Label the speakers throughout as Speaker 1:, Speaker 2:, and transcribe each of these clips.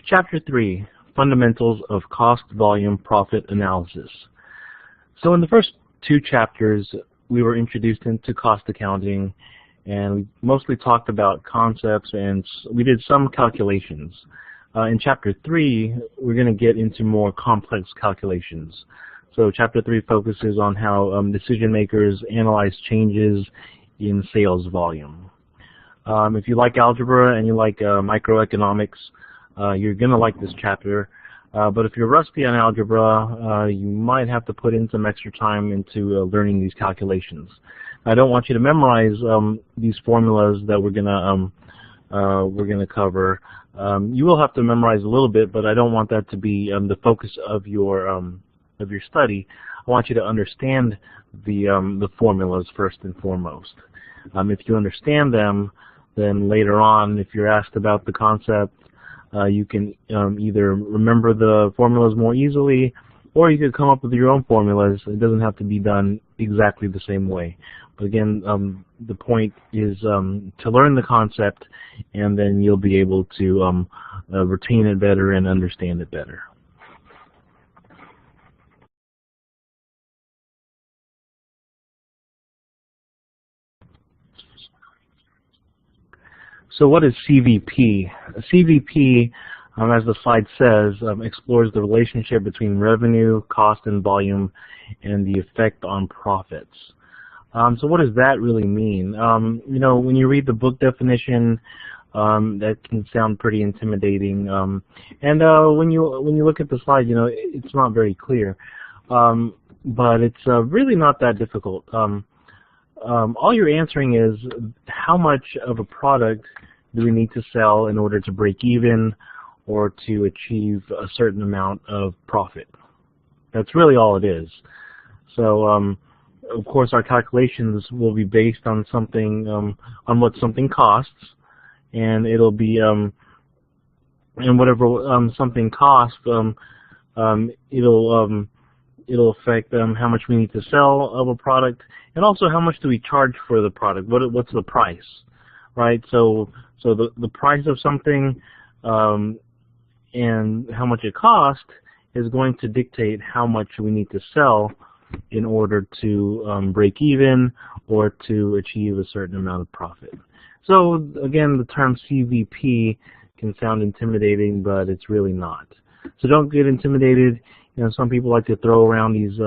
Speaker 1: Chapter 3, Fundamentals of Cost, Volume, Profit Analysis. So in the first two chapters, we were introduced into cost accounting, and we mostly talked about concepts, and we did some calculations. In Chapter 3, we're going to get into more complex calculations. So Chapter 3 focuses on how decision makers analyze changes in sales volume. If you like algebra and you like microeconomics, you're going to like this chapter. But if you're rusty on algebra, you might have to put in some extra time into learning these calculations. I don't want you to memorize these formulas that we're gonna cover. You will have to memorize a little bit, but I don't want that to be the focus of your study. I want you to understand the formulas first and foremost. If you understand them, then later on, if you're asked about the concept, you can either remember the formulas more easily, or you could come up with your own formulas. It doesn't have to be done exactly the same way. But again, the point is to learn the concept, and then you'll be able to retain it better and understand it better. So what is CVP? CVP, as the slide says, explores the relationship between revenue, cost, and volume, and the effect on profits. So what does that really mean? You know, when you read the book definition, that can sound pretty intimidating. And when you look at the slide, you know, it's not very clear. But it's really not that difficult. All you're answering is how much of a product do we need to sell in order to break even or to achieve a certain amount of profit. That's really all it is. So of course our calculations will be based on something, on what something costs, and it'll be and whatever something costs, it'll affect how much we need to sell of a product, and also how much do we charge for the product. What's the price, right? So the price of something and how much it costs is going to dictate how much we need to sell in order to break even or to achieve a certain amount of profit. So again, the term CVP can sound intimidating, but it's really not. So don't get intimidated. You know, some people like to throw around these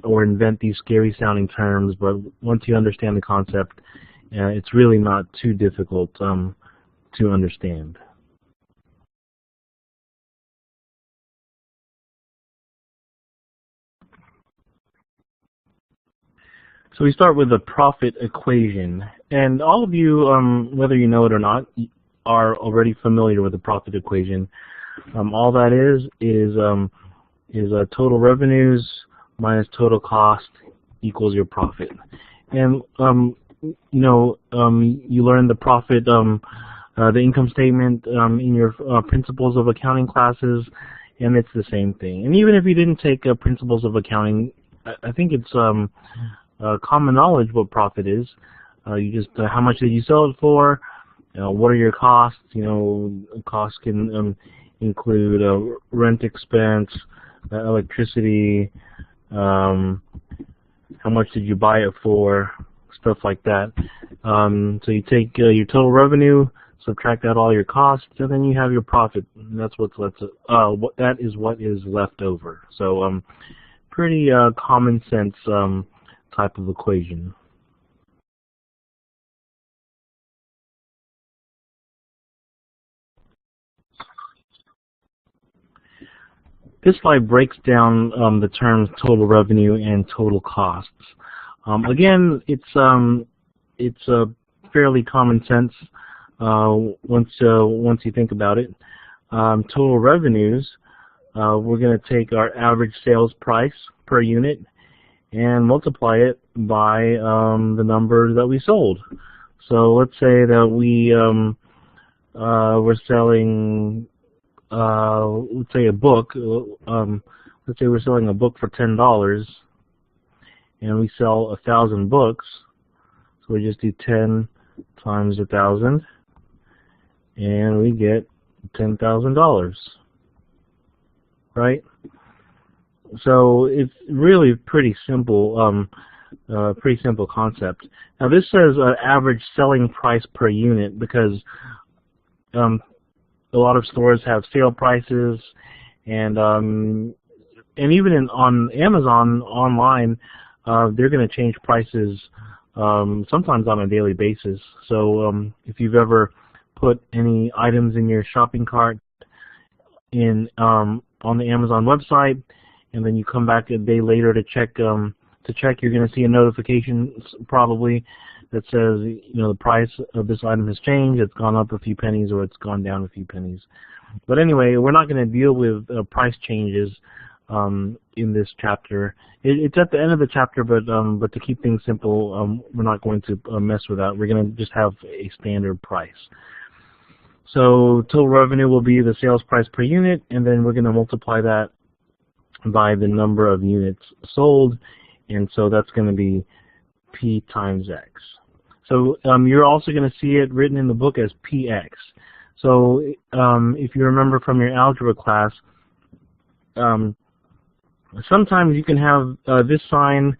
Speaker 1: or invent these scary sounding terms, but once you understand the concept, it's really not too difficult to understand. So we start with the profit equation, and all of you, whether you know it or not, are already familiar with the profit equation. All that is total revenues minus total cost equals your profit. And you know, you learn the profit, the income statement in your principles of accounting classes, and it's the same thing. And even if you didn't take principles of accounting, I think it's common knowledge what profit is. You just how much did you sell it for? What are your costs? You know, costs can include rent expense, electricity, how much did you buy it for, stuff like that. So you take your total revenue, subtract out all your costs, and then you have your profit. And that's what's left. That is what is left over. So pretty common sense type of equation. This slide breaks down the terms total revenue and total costs. Again, it's fairly common sense once you think about it. Total revenues, we're going to take our average sales price per unit and multiply it by the number that we sold. So let's say that we're selling, let's say a book. Let's say we're selling a book for $10, and we sell 1,000 books. So we just do 10 times 1,000, and we get $10,000, right? So it's really pretty simple concept. Now this says average selling price per unit because a lot of stores have sale prices, and even on Amazon online, they're going to change prices sometimes on a daily basis. So if you've ever put any items in your shopping cart on the Amazon website, and then you come back a day later to check, you're going to see a notification probably that says, the price of this item has changed. It's gone up a few pennies, or it's gone down a few pennies. But anyway, we're not going to deal with price changes in this chapter. It's at the end of the chapter, but to keep things simple, we're not going to mess with that. We're going to just have a standard price. So total revenue will be the sales price per unit, and then we're going to multiply that by the number of units sold, and so that's going to be P times X. So you're also going to see it written in the book as PX. So if you remember from your algebra class, sometimes you can have this sign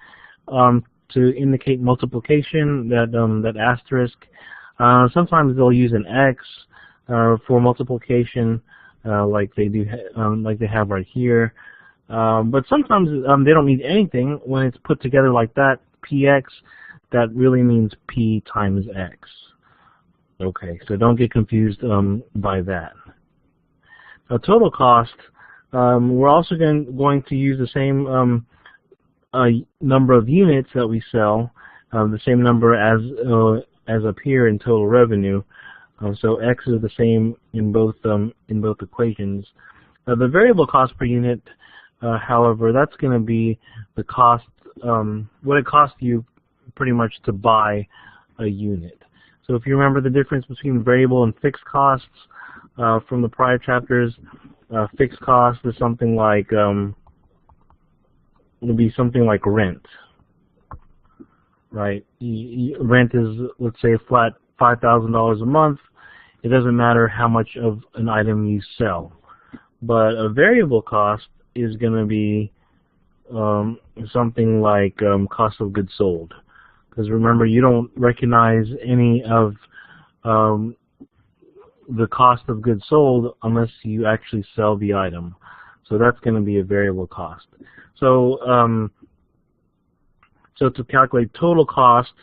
Speaker 1: to indicate multiplication, that asterisk. Sometimes they'll use an X for multiplication, like they have right here. But sometimes they don't need anything. When it's put together like that, PX, that really means P times X. Okay, so don't get confused by that. Now, total cost, we're also going to use the same number of units that we sell, the same number as up here in total revenue. So X is the same in both equations. The variable cost per unit, however, that's going to be the cost, what it costs you pretty much to buy a unit. So if you remember the difference between variable and fixed costs from the prior chapters, fixed cost is something like would be something like rent, right? Rent is, let's say, a flat $5,000 a month. It doesn't matter how much of an item you sell. But a variable cost is going to be something like cost of goods sold. Because remember, you don't recognize any of the cost of goods sold unless you actually sell the item. So that's going to be a variable cost. So so to calculate total cost,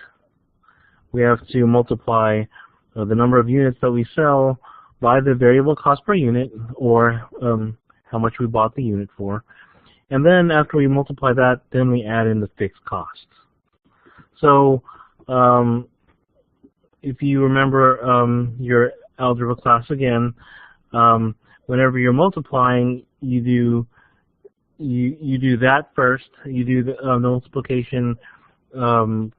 Speaker 1: we have to multiply the number of units that we sell by the variable cost per unit, or how much we bought the unit for. And then after we multiply that, then we add in the fixed costs. So if you remember your algebra class again, whenever you're multiplying, you do that first. You do the multiplication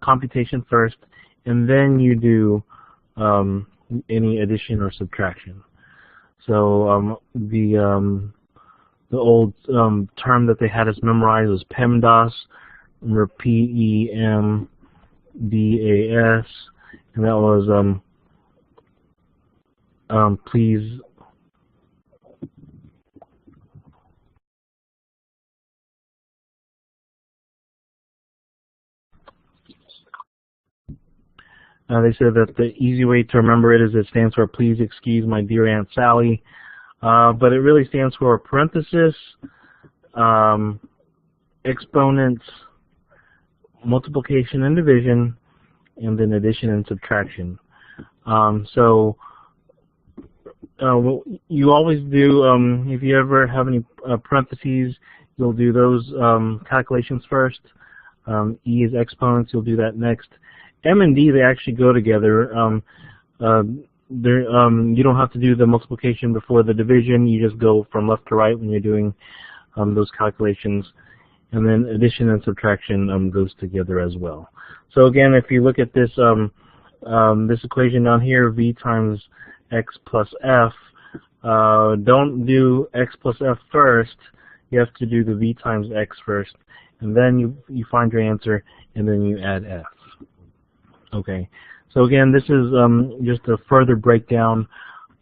Speaker 1: computation first, and then you do any addition or subtraction. So the old term that they had us memorize was PEMDAS. Remember, PEMDAS, and that was please. They said that the easy way to remember it is it stands for please excuse my dear Aunt Sally, but it really stands for parenthesis, exponents, multiplication and division, and then addition and subtraction. So you always do, if you ever have any parentheses, you'll do those calculations first. E is exponents, you'll do that next. M and D, they actually go together. You don't have to do the multiplication before the division. You just go from left to right when you're doing those calculations. And then addition and subtraction goes together as well. So again, if you look at this this equation down here, V times X plus F, don't do X plus F first. You have to do the V times X first. And then you find your answer, and then you add F. Okay, so again, this is just a further breakdown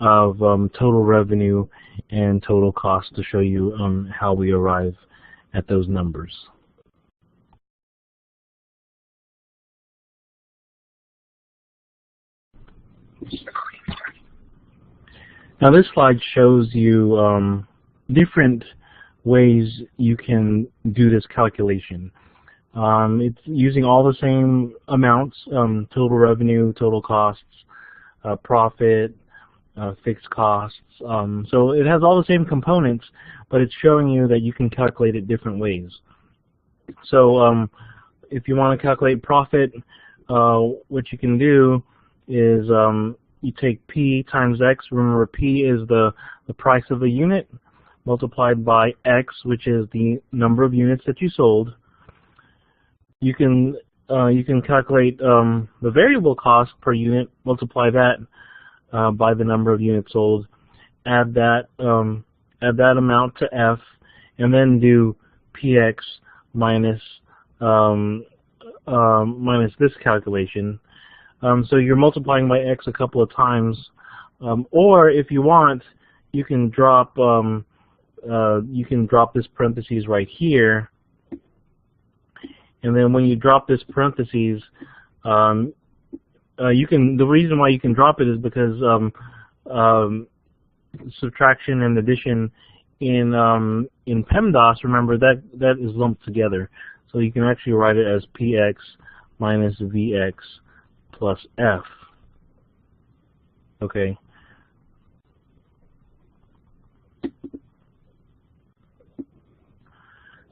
Speaker 1: of total revenue and total cost to show you how we arrive at those numbers. Now this slide shows you different ways you can do this calculation. It's using all the same amounts, total revenue, total costs, profit, fixed costs. So it has all the same components, but it's showing you that you can calculate it different ways. So if you want to calculate profit, what you can do is you take P times X. Remember, P is the price of the unit multiplied by X, which is the number of units that you sold. You can calculate the variable cost per unit, multiply that by the number of units sold, add that amount to F, and then do PX minus this calculation. So you're multiplying by X a couple of times, or if you want, you can drop this parentheses right here, and then when you drop this parentheses, the reason why you can drop it is because subtraction and addition in PEMDAS, remember that is lumped together, so you can actually write it as PX minus VX plus F. Okay.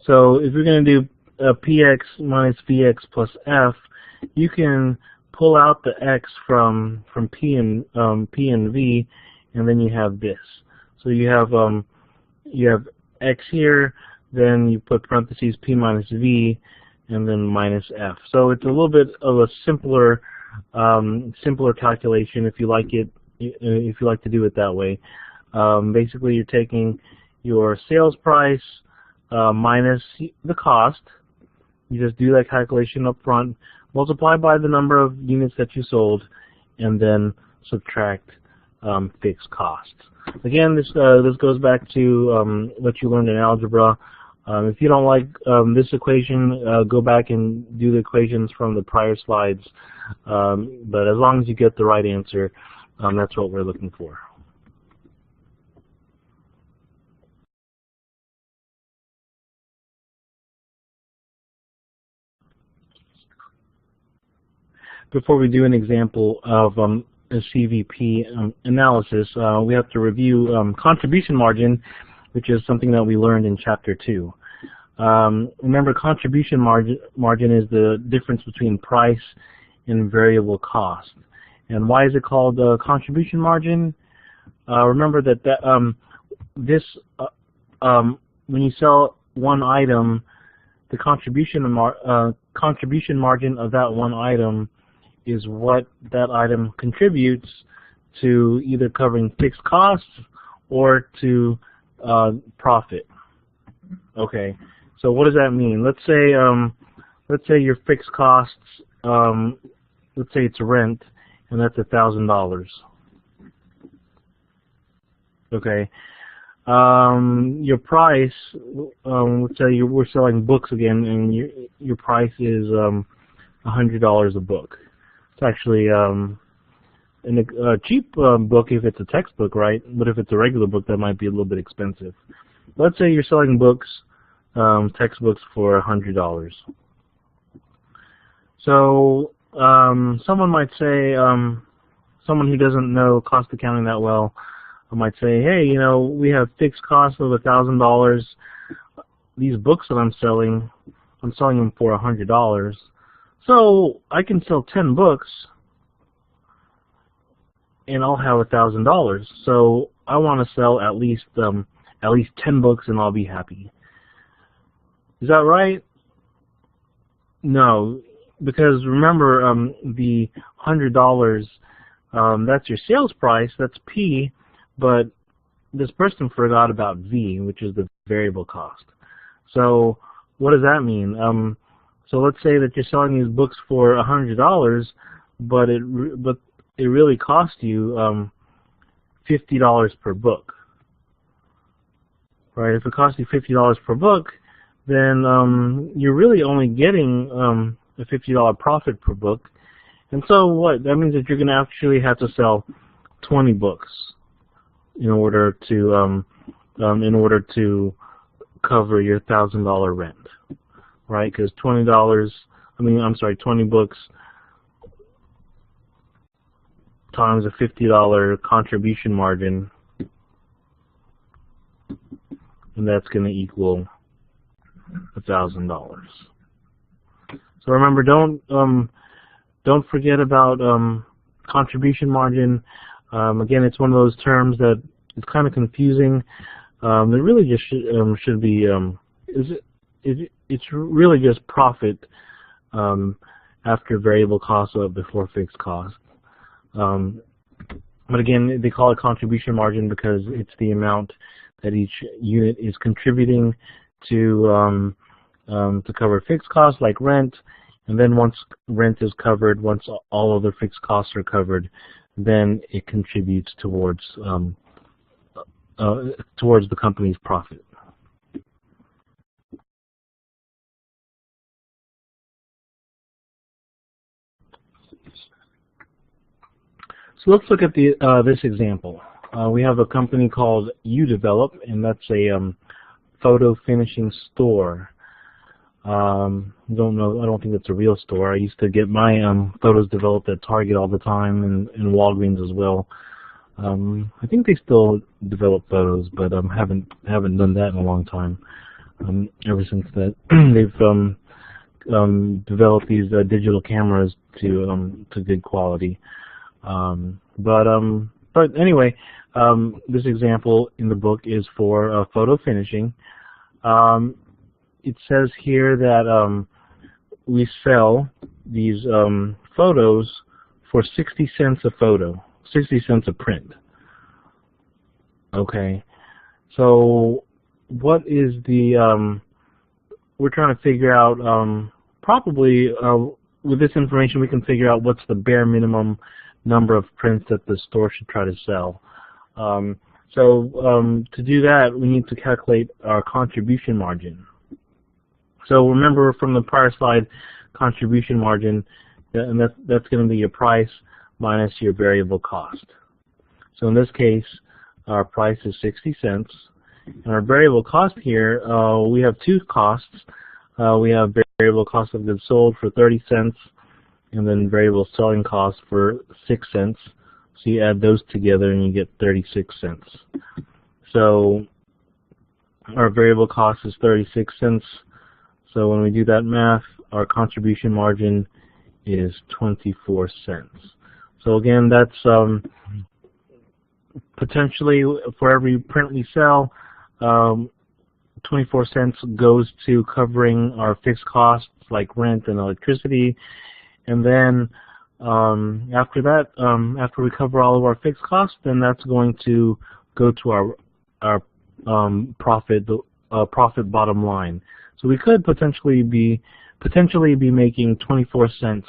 Speaker 1: So if you're going to do PX minus VX plus F, you can pull out the X from P and V, and then you have this. So you have X here, then you put parentheses P minus V, and then minus F. So it's a little bit of a simpler calculation if you like it, if you like to do it that way. Basically, you're taking your sales price minus the cost. You just do that calculation up front, multiply by the number of units that you sold, and then subtract fixed costs. Again, this goes back to what you learned in algebra. If you don't like this equation, go back and do the equations from the prior slides. But as long as you get the right answer, that's what we're looking for. Before we do an example of a CVP analysis, we have to review contribution margin, which is something that we learned in Chapter 2. Remember, contribution margin is the difference between price and variable cost. And why is it called contribution margin? Remember that when you sell one item, the contribution margin of that one item is what that item contributes to either covering fixed costs or to profit. Okay, so what does that mean? Let's say your fixed costs, let's say it's rent, and that's $1,000. Okay, your price, let's say we're selling books again, and your price is $100 a book. It's actually a cheap book if it's a textbook, right? But if it's a regular book, that might be a little bit expensive. Let's say you're selling books, textbooks for $100. So someone might say, someone who doesn't know cost accounting that well might say, hey, you know, we have fixed costs of $1,000. These books that I'm selling them for $100. So I can sell 10 books and I'll have $1,000. So I want to sell at least 10 books and I'll be happy. Is that right? No, because remember, the $100, that's your sales price, that's P, but this person forgot about V, which is the variable cost. So what does that mean? So let's say that you're selling these books for $100, but it really cost you $50 per book. Right? If it costs you $50 per book, then you're really only getting a $50 profit per book. And so what? That means that you're going to actually have to sell 20 books in order to cover your $1,000 rent, right? Because $20 books times a $50 contribution margin, and that's going to equal $1,000. So remember, don't forget about contribution margin. Again, it's one of those terms that is kind of confusing. It really just should be it's really just profit after variable costs before fixed costs. But again, they call it contribution margin because it's the amount that each unit is contributing to cover fixed costs like rent. And then once rent is covered, once all other fixed costs are covered, then it contributes towards the company's profit. So let's look at this example. We have a company called UDevelop, and that's a photo finishing store. I don't think it's a real store. I used to get my photos developed at Target all the time, and Walgreens as well. I think they still develop photos, but haven't done that in a long time. Ever since that, they've developed these digital cameras to good quality. But anyway, this example in the book is for photo finishing. It says here that we sell these photos for 60 cents a photo, 60 cents a print. Okay, so what is the, we're trying to figure out, probably with this information we can figure out what's the bare minimum number of prints that the store should try to sell. To do that, we need to calculate our contribution margin. So remember from the prior slide, contribution margin, and that's going to be your price minus your variable cost. So in this case, our price is 60 cents. And our variable cost here, we have two costs. We have variable cost of goods sold for 30 cents, and then variable selling costs for 6 cents. So you add those together and you get 36 cents. So our variable cost is 36 cents. So when we do that math, our contribution margin is 24 cents. So again, that's potentially for every print we sell, 24 cents goes to covering our fixed costs like rent and electricity. And then after that, after we cover all of our fixed costs, then that's going to go to our profit bottom line. So we could potentially be making 24 cents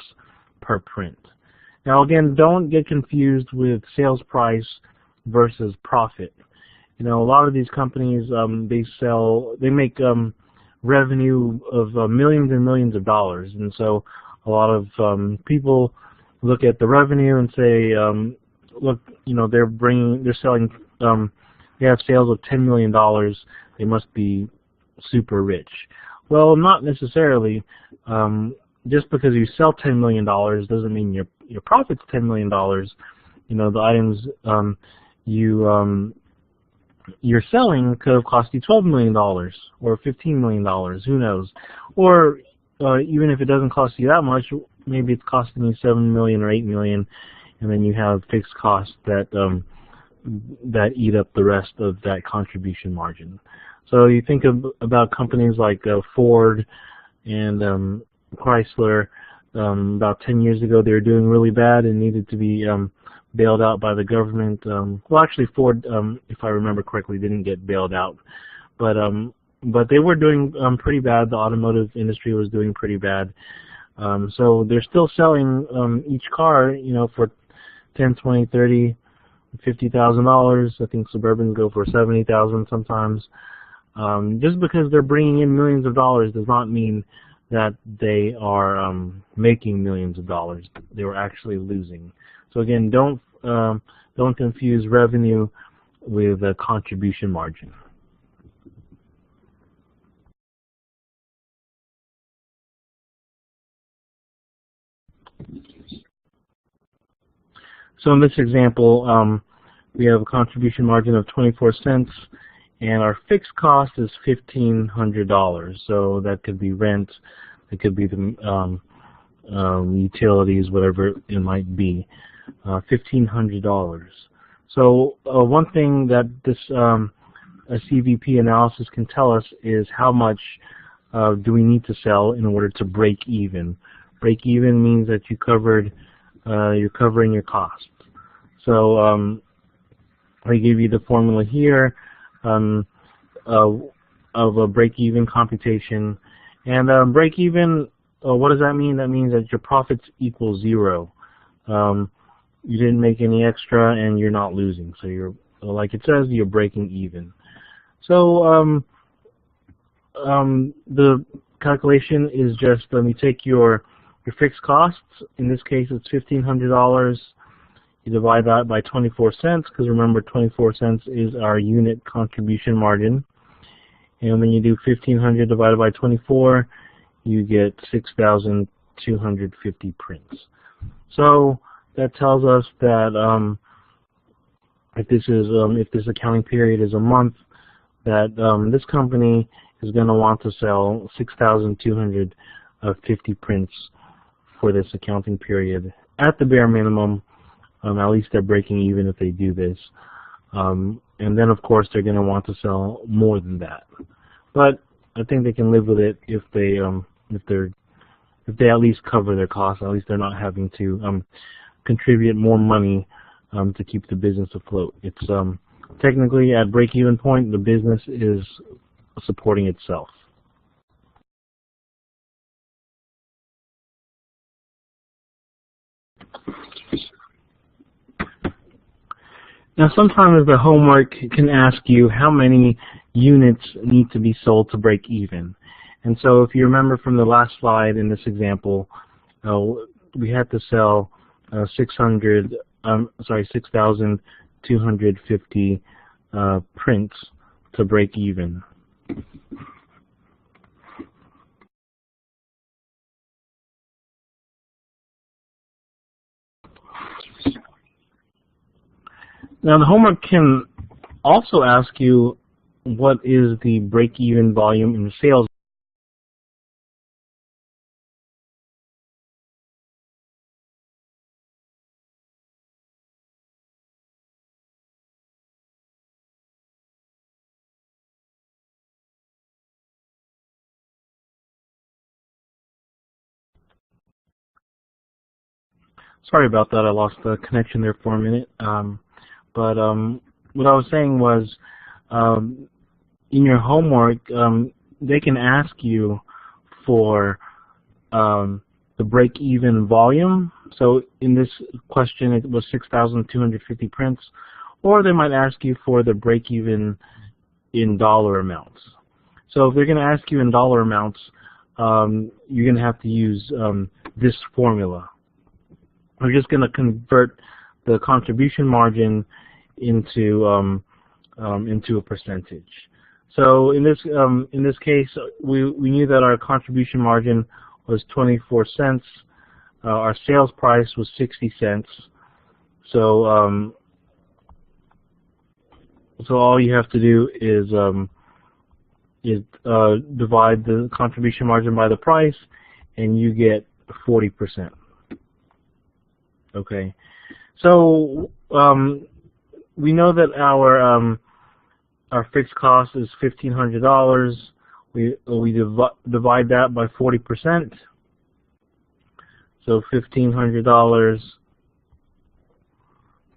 Speaker 1: per print. Now again, don't get confused with sales price versus profit. You know, a lot of these companies they make revenue of millions and millions of dollars, and so a lot of people look at the revenue and say, look, you know, they're selling, they have sales of $10 million. They must be super rich. Well, not necessarily. Just because you sell $10 million doesn't mean your profit's $10 million. You know, the items you're selling could have cost you $12 million or $15 million. Who knows? Or even if it doesn't cost you that much, maybe it's costing you $7 million or $8 million, and then you have fixed costs that eat up the rest of that contribution margin. So you think about companies like Ford and Chrysler. About 10 years ago, they were doing really bad and needed to be bailed out by the government. Well, actually, Ford, if I remember correctly, didn't get bailed out, but they were doing pretty bad. The automotive industry was doing pretty bad. So they're still selling each car, you know, for 10, 20, 30, $50,000. I think Suburbans go for $70,000 sometimes. Just because they're bringing in millions of dollars does not mean that they are making millions of dollars. They were actually losing. So again, don't confuse revenue with a contribution margin. So in this example, we have a contribution margin of 24 cents, and our fixed cost is $1,500. So that could be rent, it could be the utilities, whatever it might be. $1,500. So one thing that this a CVP analysis can tell us is how much do we need to sell in order to break even. Break even means that you're covering your costs. So I give you the formula here of a break-even computation. And break-even, what does that mean? That means that your profits equal 0. You didn't make any extra, and you're not losing. So you're, like it says, you're breaking even. So the calculation is just you take your fixed costs. In this case, it's $1,500. You divide that by 24 cents, because remember 24 cents is our unit contribution margin. And when you do 1,500 divided by 24, you get 6,250 prints. So that tells us that if this accounting period is a month, that this company is going to want to sell 6,250 prints for this accounting period at the bare minimum. At least they're breaking even if they do this. And then, of course, they're going to want to sell more than that. But I think they can live with it if they at least cover their costs. At least they're not having to contribute more money to keep the business afloat. It's technically at break-even point, the business is supporting itself. Now, sometimes the homework can ask you how many units need to be sold to break even. And so if you remember from the last slide in this example, we had to sell 6,250 prints to break even. Now the homework can also ask you what is the break-even volume in sales. Sorry about that, I lost the connection there for a minute. But what I was saying was, in your homework, they can ask you for the break-even volume. So in this question, it was 6,250 prints. Or they might ask you for the break-even in dollar amounts. So if they're going to ask you in dollar amounts, you're going to have to use this formula. We're just going to convert the contribution margin into a percentage. So in this case, we knew that our contribution margin was 24 cents. Our sales price was 60 cents. So so all you have to do is divide the contribution margin by the price, and you get 40%. Okay. So we know that our fixed cost is $1,500. We divide that by 40%. So $1,500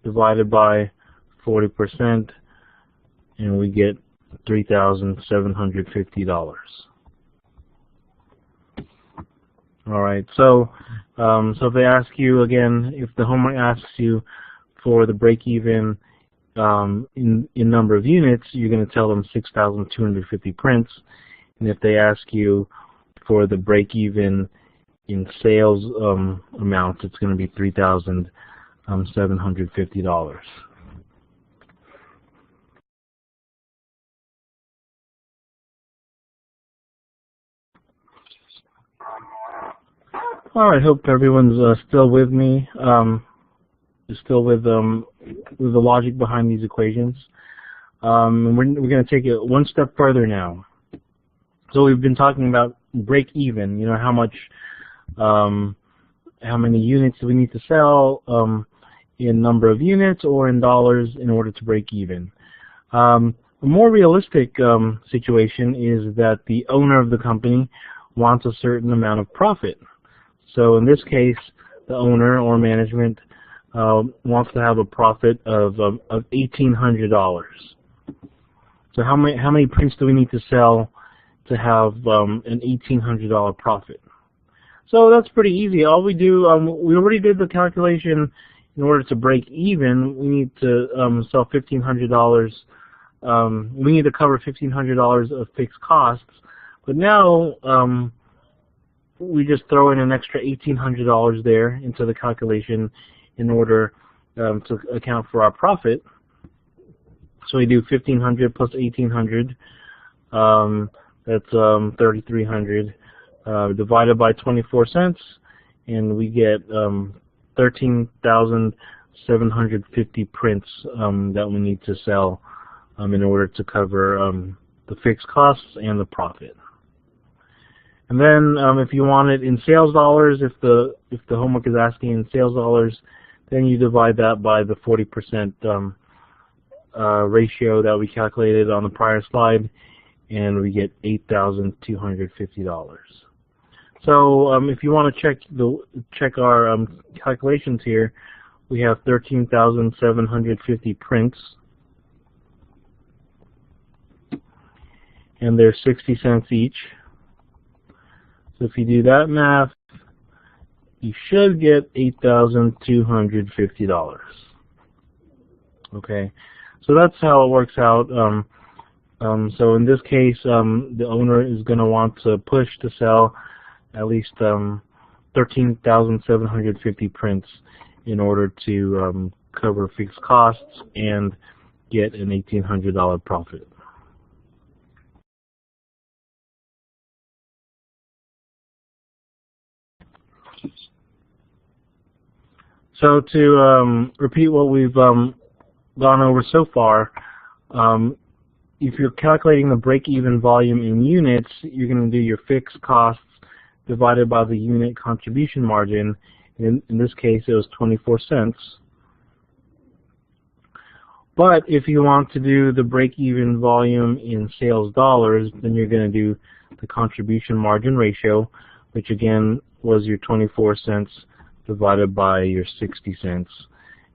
Speaker 1: divided by 40%, and we get $3,750. All right. So if they ask you again, if the homework asks you for the break-even in number of units, you're going to tell them 6,250 prints. And if they ask you for the break-even in sales amount, it's going to be $3,750. All right, hope everyone's still with me. Still with the logic behind these equations. We're going to take it one step further now. So we've been talking about break even. You know, how many units do we need to sell in number of units or in dollars in order to break even. A more realistic situation is that the owner of the company wants a certain amount of profit. So in this case, the owner or management wants to have a profit of $1,800. So how many prints do we need to sell to have an $1,800 profit? So that's pretty easy. All we do, we already did the calculation. In order to break even, we need to sell $1,500. We need to cover $1,500 of fixed costs. But now we just throw in an extra $1,800 there into the calculation in order to account for our profit. So we do 1,500 plus 1,800. That's 3,300 divided by 24 cents, and we get 13,750 prints that we need to sell in order to cover the fixed costs and the profit. And then if you want it in sales dollars, if the homework is asking in sales dollars, then you divide that by the 40% ratio that we calculated on the prior slide, and we get $8,250. So if you want to check our calculations here, we have 13,750 prints, and they're 60 cents each. So if you do that math, you should get $8,250. Okay, so that's how it works out. So in this case, the owner is going to want to push to sell at least 13,750 prints in order to cover fixed costs and get an $1,800 profit. So to repeat what we've gone over so far, if you're calculating the break-even volume in units, you're going to do your fixed costs divided by the unit contribution margin. In this case, it was 24 cents. But if you want to do the break-even volume in sales dollars, then you're going to do the contribution margin ratio, which again was your 24 cents divided by your 60 cents,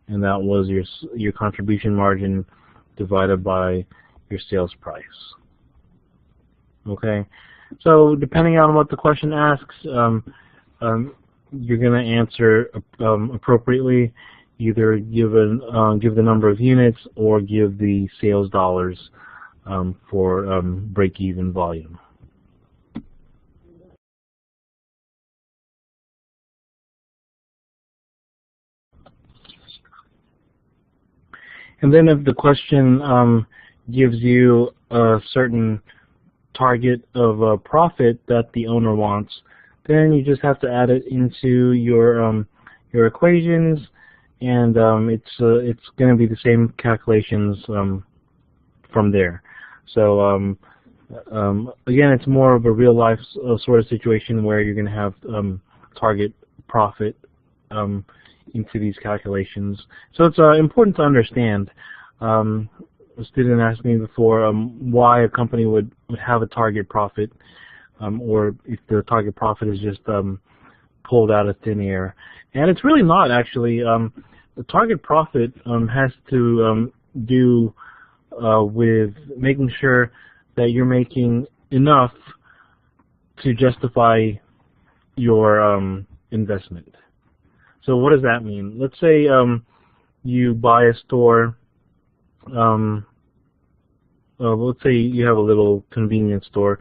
Speaker 1: and that was your contribution margin divided by your sales price. Okay, so depending on what the question asks, you're going to answer appropriately. Either give the number of units or give the sales dollars for break-even volume. And then if the question gives you a certain target of profit that the owner wants, then you just have to add it into your equations, and it's going to be the same calculations from there. So again, it's more of a real life sort of situation where you're going to have target profit into these calculations. So it's important to understand. A student asked me before why a company would have a target profit, or if the target profit is just pulled out of thin air. And it's really not, actually. The target profit has to do with making sure that you're making enough to justify your investment. So what does that mean? Let's say you buy a store. Let's say you have a little convenience store,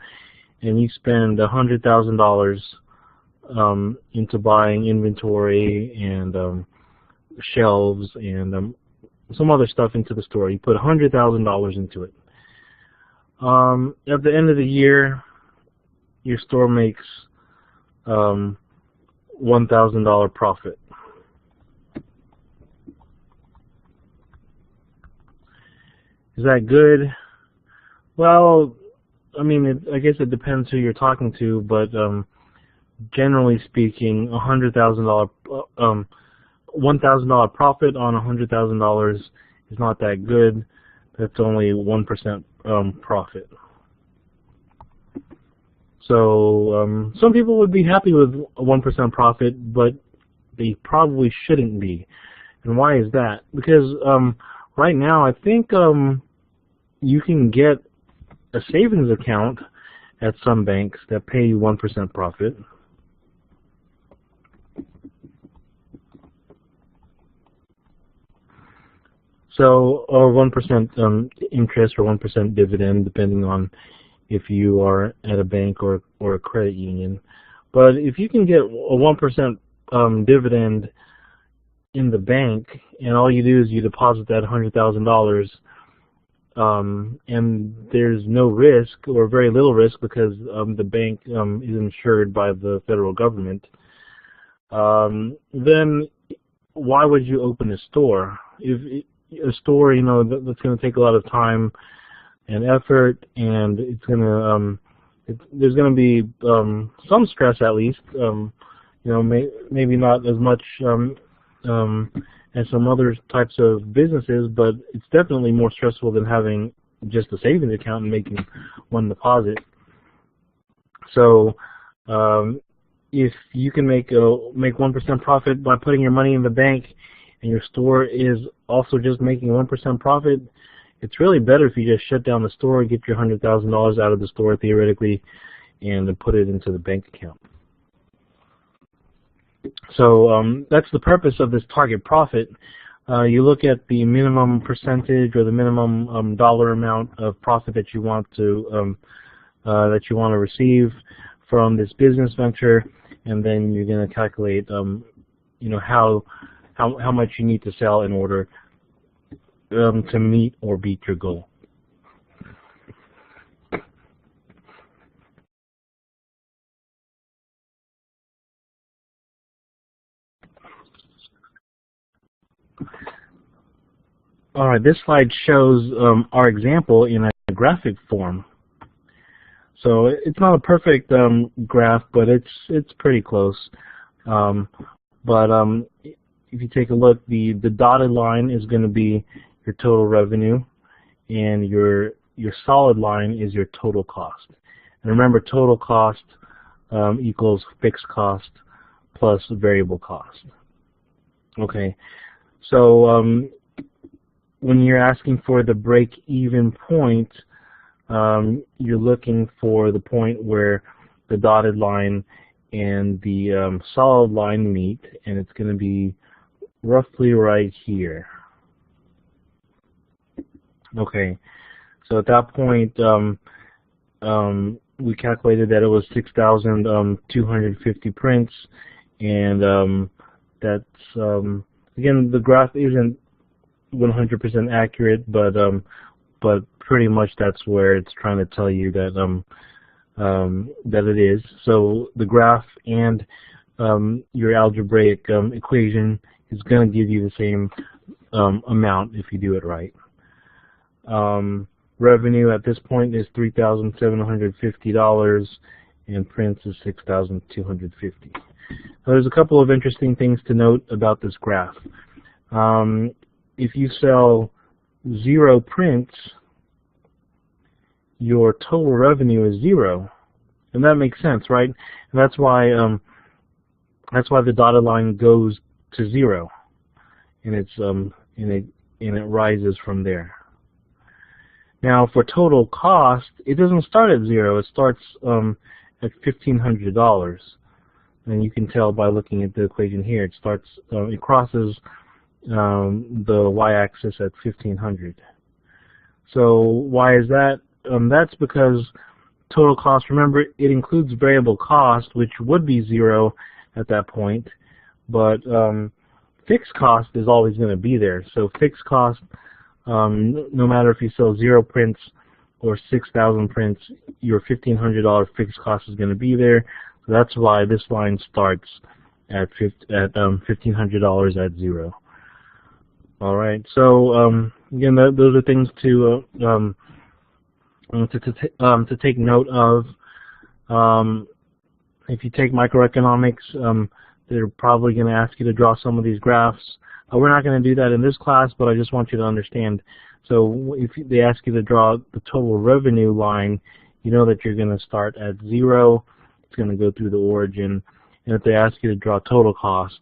Speaker 1: and you spend $100,000 into buying inventory and shelves and some other stuff into the store. You put $100,000 into it. At the end of the year, your store makes $1,000 profit. Is that good? Well, I mean, I guess it depends who you're talking to, but generally speaking, $1,000 profit on $100,000 is not that good. That's only 1% profit. So some people would be happy with a 1% profit, but they probably shouldn't be. And why is that? Because right now, I think you can get a savings account at some banks that pay you 1% profit. So, or 1% interest or 1% dividend, depending on if you are at a bank or a credit union. But if you can get a 1% dividend in the bank, and all you do is you deposit that $100,000, and there's no risk or very little risk because the bank is insured by the federal government, then why would you open a store? If a store, you know, that's going to take a lot of time and effort, and it's going to there's going to be some stress at least. You know, maybe not as much as some other types of businesses, but it's definitely more stressful than having just a savings account and making one deposit. So if you can make 1% profit by putting your money in the bank, and your store is also just making 1% profit, it's really better if you just shut down the store, get your $100,000 out of the store theoretically, and put it into the bank account. So that's the purpose of this target profit. You look at the minimum percentage or the minimum dollar amount of profit that you want to receive from this business venture, and then you're going to calculate, you know, how much you need to sell in order to meet or beat your goal. All right, this slide shows our example in a graphic form. So it's not a perfect graph, but it's pretty close. If you take a look, the dotted line is going to be your total revenue, and your solid line is your total cost. And remember, total cost equals fixed cost plus variable cost. Okay, so when you're asking for the break-even point, you're looking for the point where the dotted line and the solid line meet, and it's going to be roughly right here. Okay, so at that point, we calculated that it was 6,250 prints, and that's again, the graph isn't 100% accurate, but pretty much that's where it's trying to tell you that that it is. So the graph and your algebraic equation is going to give you the same amount if you do it right. Revenue at this point is $3,750, and prints is 6,250. So there's a couple of interesting things to note about this graph. If you sell 0 prints, your total revenue is 0, and that makes sense, right? And that's why the dotted line goes to 0, and it rises from there. Now, for total cost, it doesn't start at 0. It starts at $1,500, and you can tell by looking at the equation here. It starts, it crosses the y-axis at 1500. So why is that? That's because total cost, remember, it includes variable cost, which would be 0 at that point, but fixed cost is always going to be there. So fixed cost, no matter if you sell 0 prints or 6,000 prints, your $1,500 fixed cost is going to be there. So that's why this line starts at $1,500 at 0. All right. So again, those are things to take note of. If you take microeconomics, they're probably going to ask you to draw some of these graphs. We're not going to do that in this class, but I just want you to understand. So if they ask you to draw the total revenue line, you know that you're going to start at 0. It's going to go through the origin. And if they ask you to draw total cost,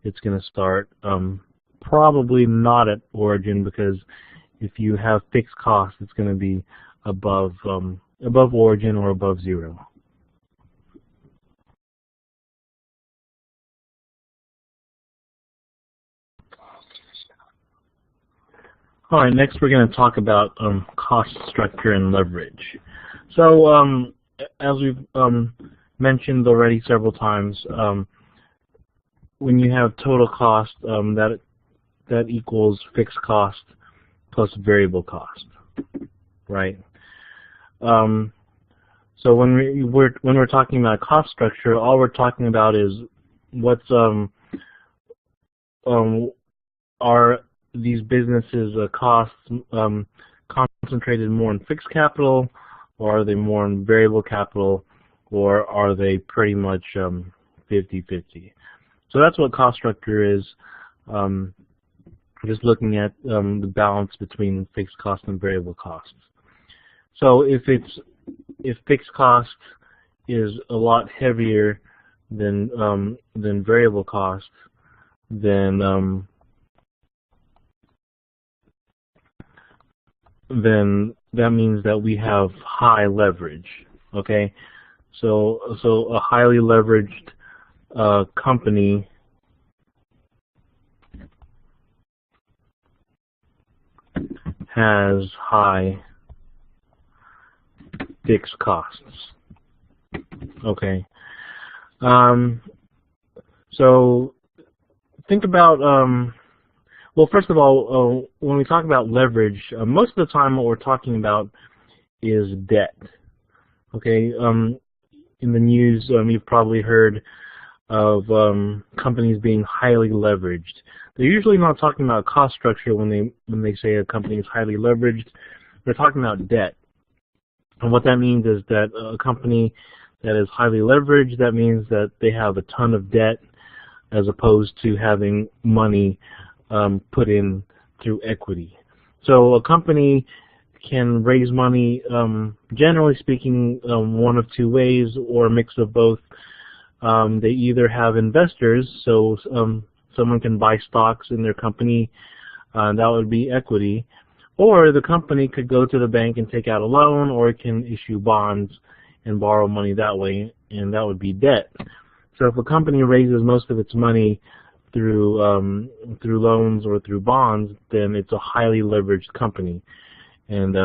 Speaker 1: it's going to start probably not at origin, because if you have fixed cost, it's going to be above origin or above 0. All right, next we're going to talk about cost structure and leverage. So as we've mentioned already several times, when you have total cost, that equals fixed cost plus variable cost, right? So when we're talking about cost structure, all we're talking about is what's are these businesses' costs concentrated more in fixed capital, or are they more in variable capital, or are they pretty much 50-50? So that's what cost structure is. Just looking at the balance between fixed cost and variable costs. So if fixed cost is a lot heavier than variable cost, then that means that we have high leverage. Okay, so a highly leveraged company has high fixed costs. Okay. So think about, well, first of all, when we talk about leverage, most of the time what we're talking about is debt. Okay. In the news, you've probably heard of companies being highly leveraged. They're usually not talking about cost structure when they say a company is highly leveraged. They're talking about debt. And what that means is that a company that is highly leveraged, that means that they have a ton of debt as opposed to having money put in through equity. So a company can raise money, generally speaking, one of two ways, or a mix of both. They either have investors, so someone can buy stocks in their company, that would be equity, or the company could go to the bank and take out a loan, or it can issue bonds and borrow money that way, and that would be debt. So if a company raises most of its money through loans or through bonds, then it's a highly leveraged company. And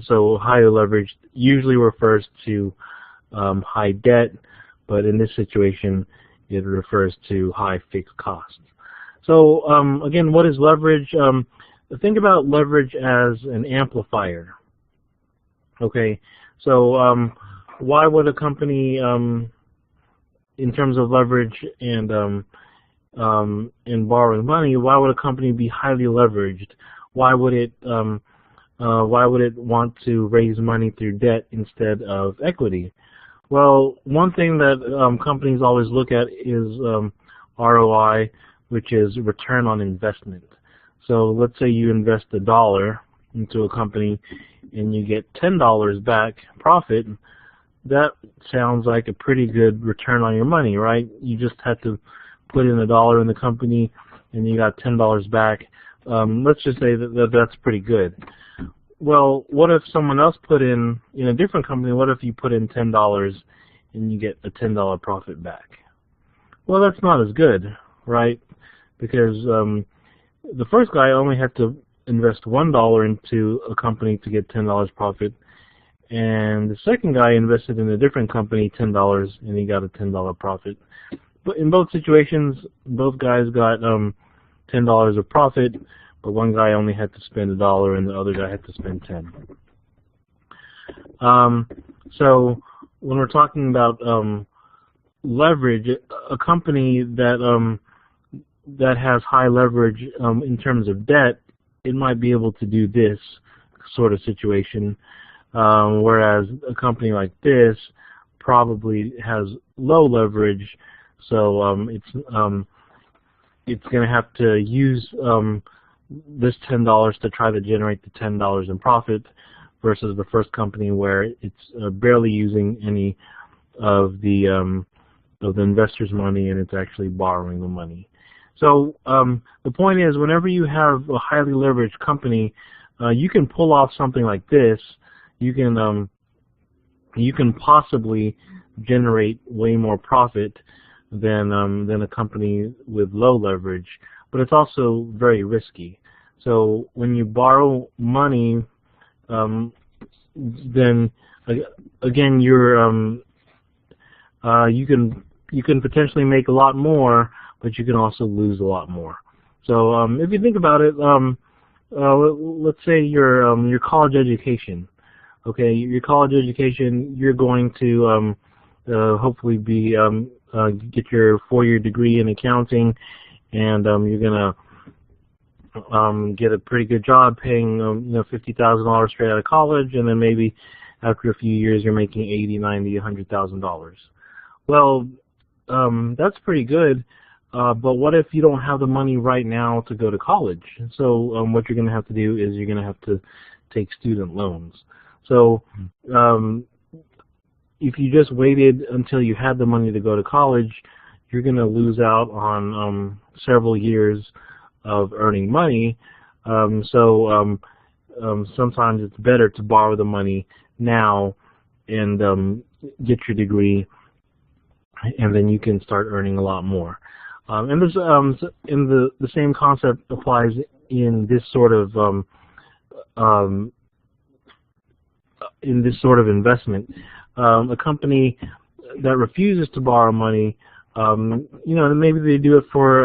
Speaker 1: so highly leveraged usually refers to high debt, but in this situation it refers to high fixed costs. So again, what is leverage? Think about leverage as an amplifier. Okay, so why would a company, in terms of leverage and in borrowing money, why would a company be highly leveraged? Why would it want to raise money through debt instead of equity? Well, one thing that companies always look at is ROI, which is return on investment. So let's say you invest $1 into a company and you get $10 back profit. That sounds like a pretty good return on your money, right? You just had to put in $1 in the company and you got $10 back. Let's just say that that's pretty good. Well, what if someone else put in a different company, what if you put in $10 and you get a $10 profit back? Well, that's not as good, right? Because the first guy only had to invest $1 into a company to get $10 profit, and the second guy invested in a different company $10 and he got a $10 profit. But in both situations, both guys got $10 of profit, but one guy only had to spend $1 and the other guy had to spend 10. So when we're talking about leverage, a company that that has high leverage in terms of debt, it might be able to do this sort of situation, whereas a company like this probably has low leverage, so it's going to have to use this $10 to try to generate the $10 in profit, versus the first company where it's barely using any of the investor's money and it's actually borrowing the money. So the point is, whenever you have a highly leveraged company, you can pull off something like this. You can possibly generate way more profit than a company with low leverage, but it's also very risky. So when you borrow money, then again you can potentially make a lot more, but you can also lose a lot more. So if you think about it, let's say your college education. Okay, your college education, you're going to hopefully be get your 4-year degree in accounting, and you're gonna get a pretty good job paying $50,000 straight out of college, and then maybe after a few years you're making $80,000, $90,000, $100,000. Well, that's pretty good, but what if you don't have the money right now to go to college? So what you're going to have to do is you're going to have to take student loans. So if you just waited until you had the money to go to college, you're going to lose out on several years of earning money. Sometimes it's better to borrow the money now and get your degree, and then you can start earning a lot more. And this, the same concept applies in this sort of investment. A company that refuses to borrow money, maybe they do it for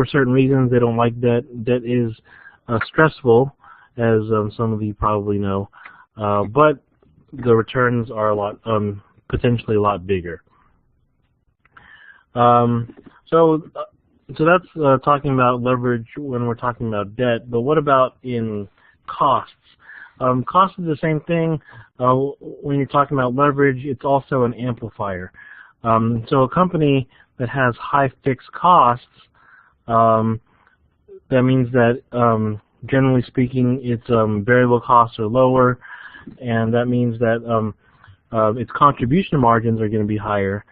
Speaker 1: certain reasons. They don't like debt. Debt is stressful, as some of you probably know, but the returns are potentially a lot bigger. So that's talking about leverage when we're talking about debt. But what about in costs? Cost is the same thing. When you're talking about leverage, it's also an amplifier. So a company that has high fixed costs, that means that generally speaking, its variable costs are lower, and that means that its contribution margins are going to be higher.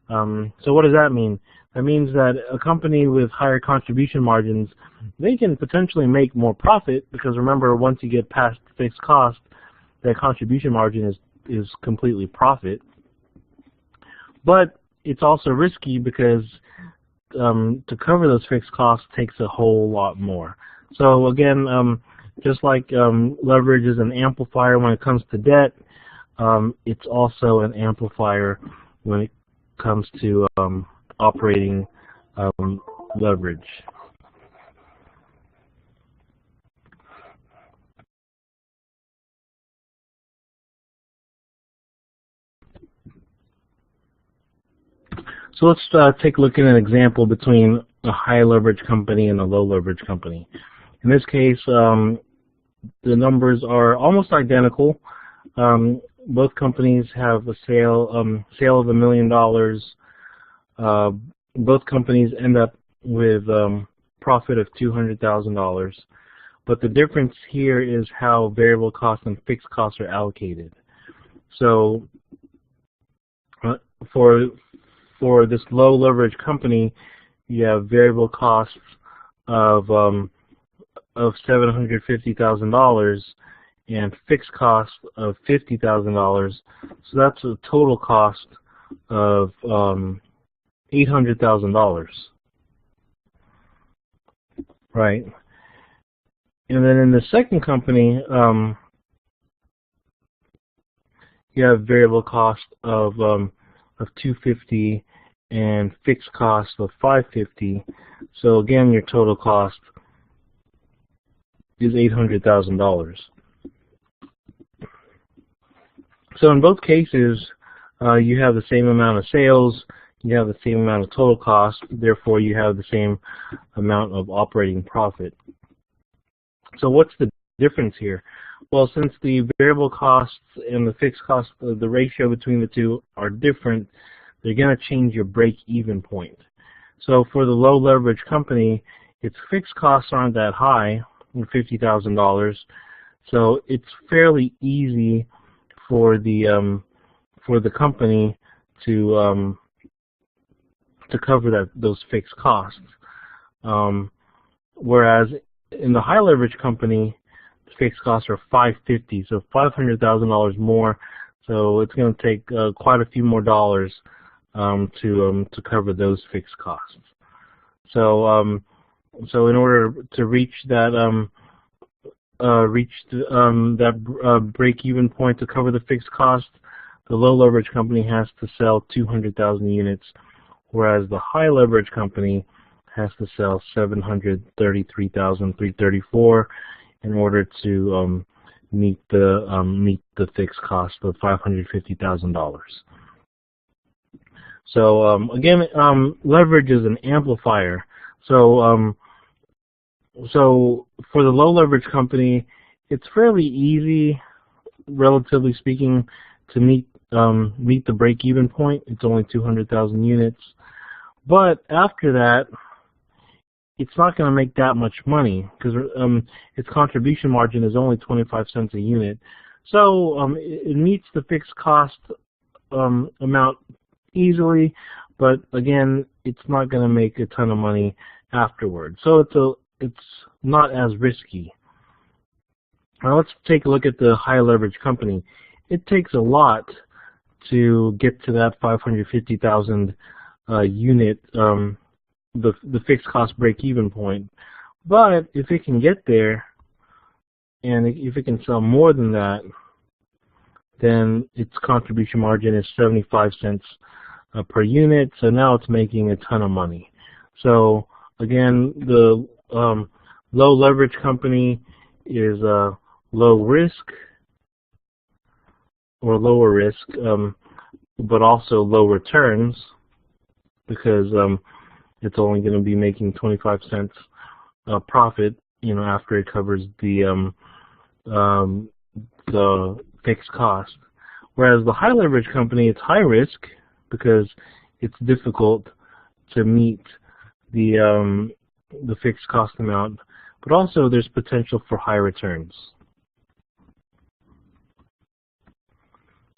Speaker 1: So what does that mean? That means that a company with higher contribution margins, they can potentially make more profit, because remember, once you get past fixed cost, that contribution margin is completely profit. But it's also risky, because to cover those fixed costs takes a whole lot more. So again, just like leverage is an amplifier when it comes to debt, it's also an amplifier when it comes to operating leverage. So let's take a look at an example between a high leverage company and a low leverage company. In this case, the numbers are almost identical. Both companies have a sale of $1 million. Both companies end up with profit of $200,000. But the difference here is how variable costs and fixed costs are allocated. So for this low leverage company, you have variable costs of $750,000 and fixed cost of $50,000. So that's a total cost of $800,000. right? And then in the second company, you have variable cost of $250 and fixed cost of $550. So again, your total cost is $800,000. So in both cases, you have the same amount of sales, you have the same amount of total cost, therefore you have the same amount of operating profit. So what's the difference here? Well, since the variable costs and the fixed costs, the ratio between the two are different, they're going to change your break-even point. So for the low leverage company, its fixed costs aren't that high, $50,000. So it's fairly easy for the company to cover those fixed costs. Whereas in the high leverage company, the fixed costs are $550, so $500,000 more. So it's going to take quite a few more dollars to cover those fixed costs. So so in order to reach that break-even point to cover the fixed cost, the low leverage company has to sell 200,000 units, whereas the high leverage company has to sell 733,334 in order to meet the fixed cost of $550,000. So again, leverage is an amplifier. So so for the low leverage company, it's fairly easy, relatively speaking, to meet the break-even point. It's only 200,000 units, but after that, it's not going to make that much money because its contribution margin is only 25 cents a unit. So it meets the fixed cost amount easily, but again, it's not going to make a ton of money afterwards. So it's not as risky. Now let's take a look at the high leverage company. It takes a lot to get to that 550,000 unit, the fixed cost break-even point. But if it can get there, and if it can sell more than that, then its contribution margin is 75 cents per unit. So now it's making a ton of money. So again, the low leverage company is low risk or lower risk, but also low returns because it's only going to be making 25 cents profit, after it covers the fixed cost. Whereas the high leverage company, it's high risk because it's difficult to meet the fixed cost amount, but also there's potential for high returns.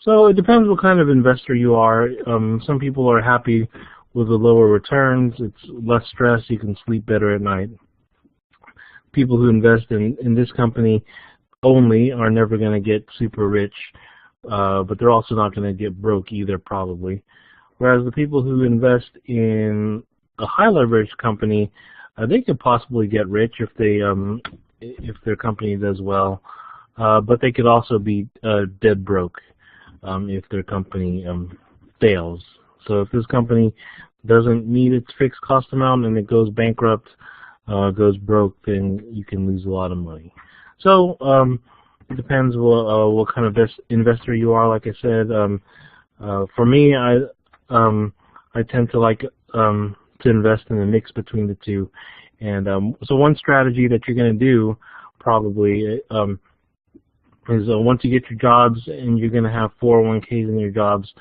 Speaker 1: So it depends what kind of investor you are. Some people are happy with the lower returns. It's less stress. You can sleep better at night. People who invest in this company only are never going to get super rich, but they're also not going to get broke either, probably. Whereas the people who invest in a high leverage company, they could possibly get rich if their company does well, but they could also be dead broke if their company fails. So if this company doesn't meet its fixed cost amount and it goes bankrupt, goes broke, then you can lose a lot of money. So it depends what kind of investor you are. Like I said, for me, I tend to like to invest in a mix between the two. And so one strategy that you're going to do probably is once you get your jobs and you're going to have 401ks in your jobs,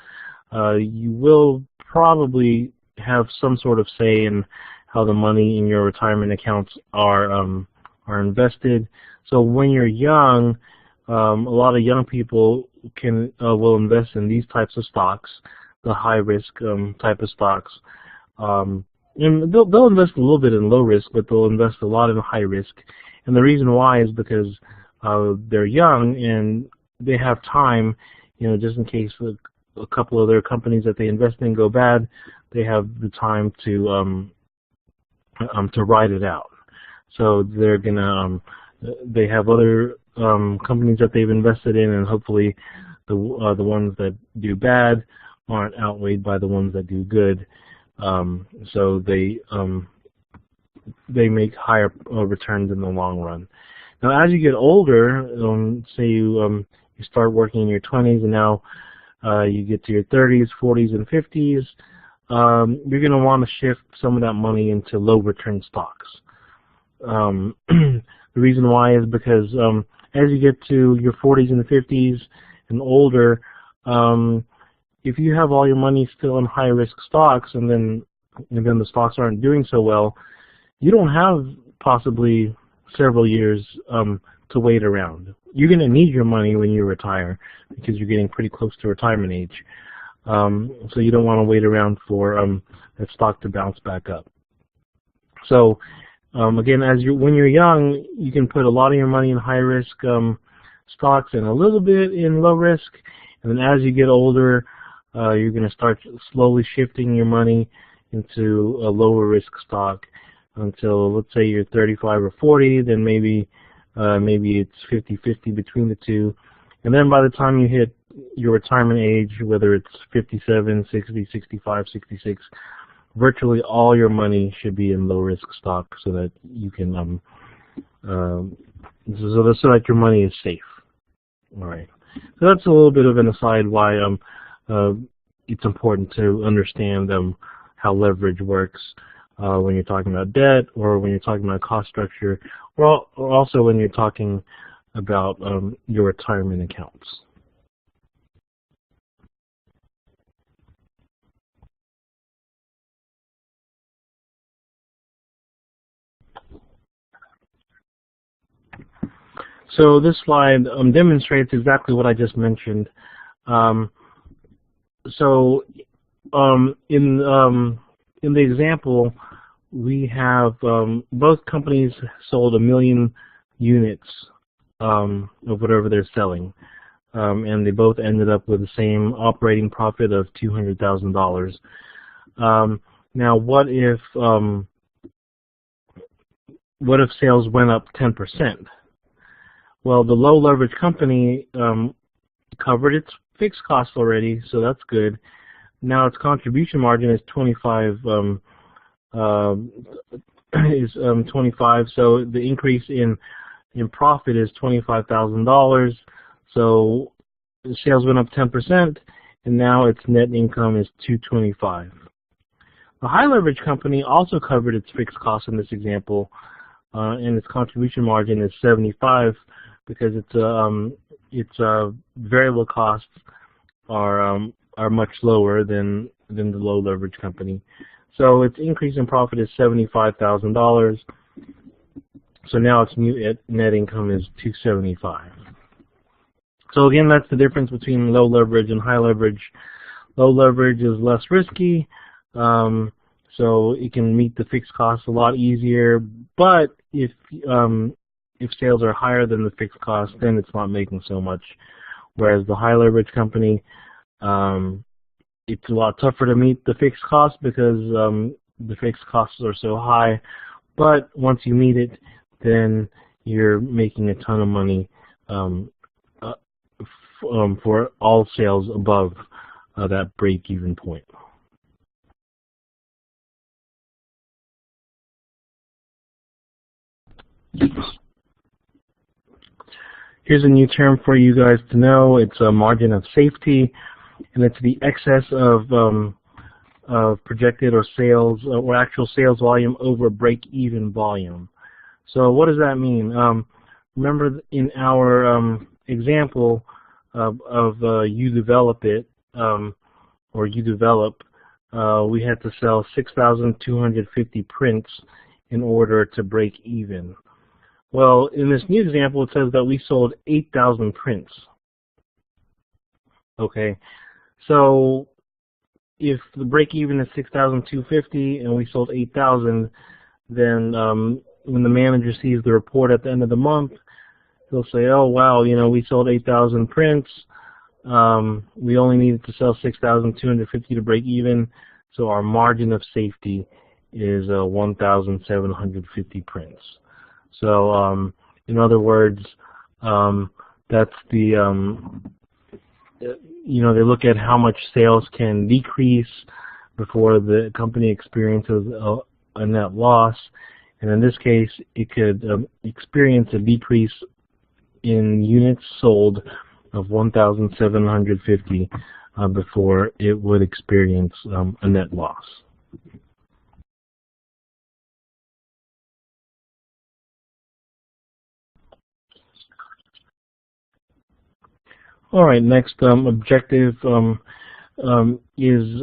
Speaker 1: you will probably have some sort of say in how the money in your retirement accounts are invested. So when you're young, a lot of young people will invest in these types of stocks, the high risk type of stocks. And they'll invest a little bit in low risk, but they'll invest a lot in high risk. And the reason why is because they're young and they have time, just in case a couple of their companies that they invest in go bad, they have the time to ride it out. So they're gonna they have other companies that they've invested in, and hopefully the ones that do bad aren't outweighed by the ones that do good. So they make higher returns in the long run. Now, as you get older, say you start working in your 20s, and now you get to your 30s, 40s, and 50s, you're going to want to shift some of that money into low return stocks. The reason why is because as you get to your 40s and 50s and older, if you have all your money still in high risk stocks, and then the stocks aren't doing so well, you don't have possibly several years to wait around. You're going to need your money when you retire because you're getting pretty close to retirement age. So you don't want to wait around for that stock to bounce back up. So again, when you're young, you can put a lot of your money in high risk stocks and a little bit in low risk, and then as you get older, you're going to start slowly shifting your money into a lower risk stock until, let's say, you're 35 or 40. Then maybe it's 50-50 between the two, and then by the time you hit your retirement age, whether it's 57, 60, 65, 66, virtually all your money should be in low risk stock so that you can so that your money is safe. All right. So that's a little bit of an aside why it's important to understand how leverage works when you're talking about debt, or when you're talking about cost structure, or also when you're talking about your retirement accounts. So this slide demonstrates exactly what I just mentioned. So in the example, we have both companies sold 1 million units of whatever they're selling, and they both ended up with the same operating profit of $200,000. Now, what if sales went up 10%? Well, the low leverage company covered its fixed costs already, so that's good. Now its contribution margin is 25. So the increase in profit is $25,000. So the sales went up 10%, and now its net income is $225,000. The high leverage company also covered its fixed costs in this example, and its contribution margin is 75. Because its variable costs are much lower than the low leverage company, so its increase in profit is $75,000. So now its new net income is $275,000. So again, that's the difference between low leverage and high leverage. Low leverage is less risky, so it can meet the fixed costs a lot easier. But if sales are higher than the fixed cost, then it's not making so much. Whereas the high leverage company, it's a lot tougher to meet the fixed cost because the fixed costs are so high. But once you meet it, then you're making a ton of money for all sales above that break-even point. Here's a new term for you guys to know. It's a margin of safety, and it's the excess of projected or sales or actual sales volume over break-even volume. So what does that mean? Remember in our example of you develop it or you develop, we had to sell 6,250 prints in order to break even. Well, in this new example, it says that we sold 8,000 prints. Okay, so if the break-even is 6,250 and we sold 8,000, then when the manager sees the report at the end of the month, he'll say, "Oh wow, we sold 8,000 prints. We only needed to sell 6,250 to break even, so our margin of safety is 1,750 prints." So in other words, that's the they look at how much sales can decrease before the company experiences a net loss, and in this case, it could experience a decrease in units sold of 1,750 before it would experience a net loss. All right, next objective is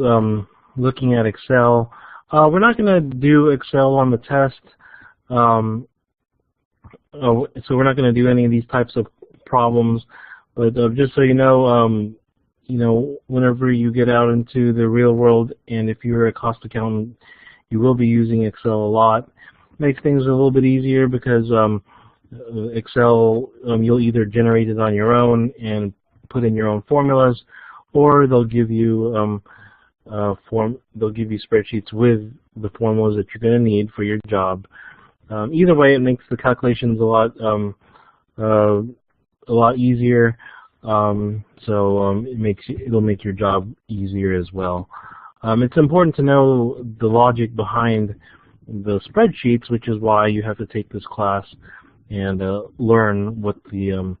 Speaker 1: looking at Excel. We're not going to do Excel on the test, so we're not going to do any of these types of problems. But just so you know, whenever you get out into the real world, and if you're a cost accountant, you will be using Excel a lot. Makes things a little bit easier because Excel, you'll either generate it on your own and put in your own formulas, or they'll give you spreadsheets with the formulas that you're going to need for your job. Either way, it makes the calculations a lot easier. It'll make your job easier as well. It's important to know the logic behind the spreadsheets, which is why you have to take this class and learn what the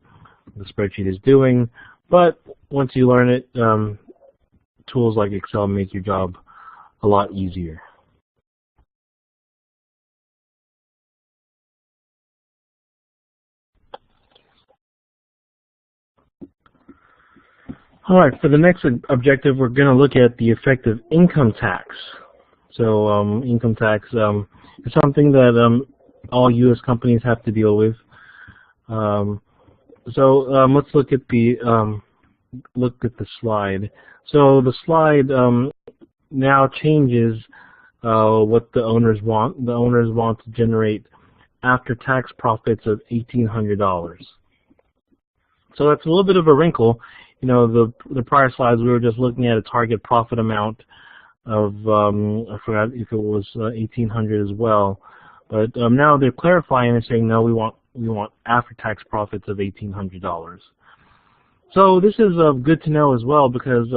Speaker 1: spreadsheet is doing. But once you learn it, tools like Excel make your job a lot easier. All right, for the next objective, we're going to look at the effective income tax. So income tax is something that all U.S. companies have to deal with. Let's look at the slide. So the slide now changes what the owners want. The owners want to generate after-tax profits of $1,800. So that's a little bit of a wrinkle. The prior slides we were just looking at a target profit amount of I forgot if it was 1,800 as well. But now they're clarifying and saying no, we want after-tax profits of $1,800. So this is good to know as well because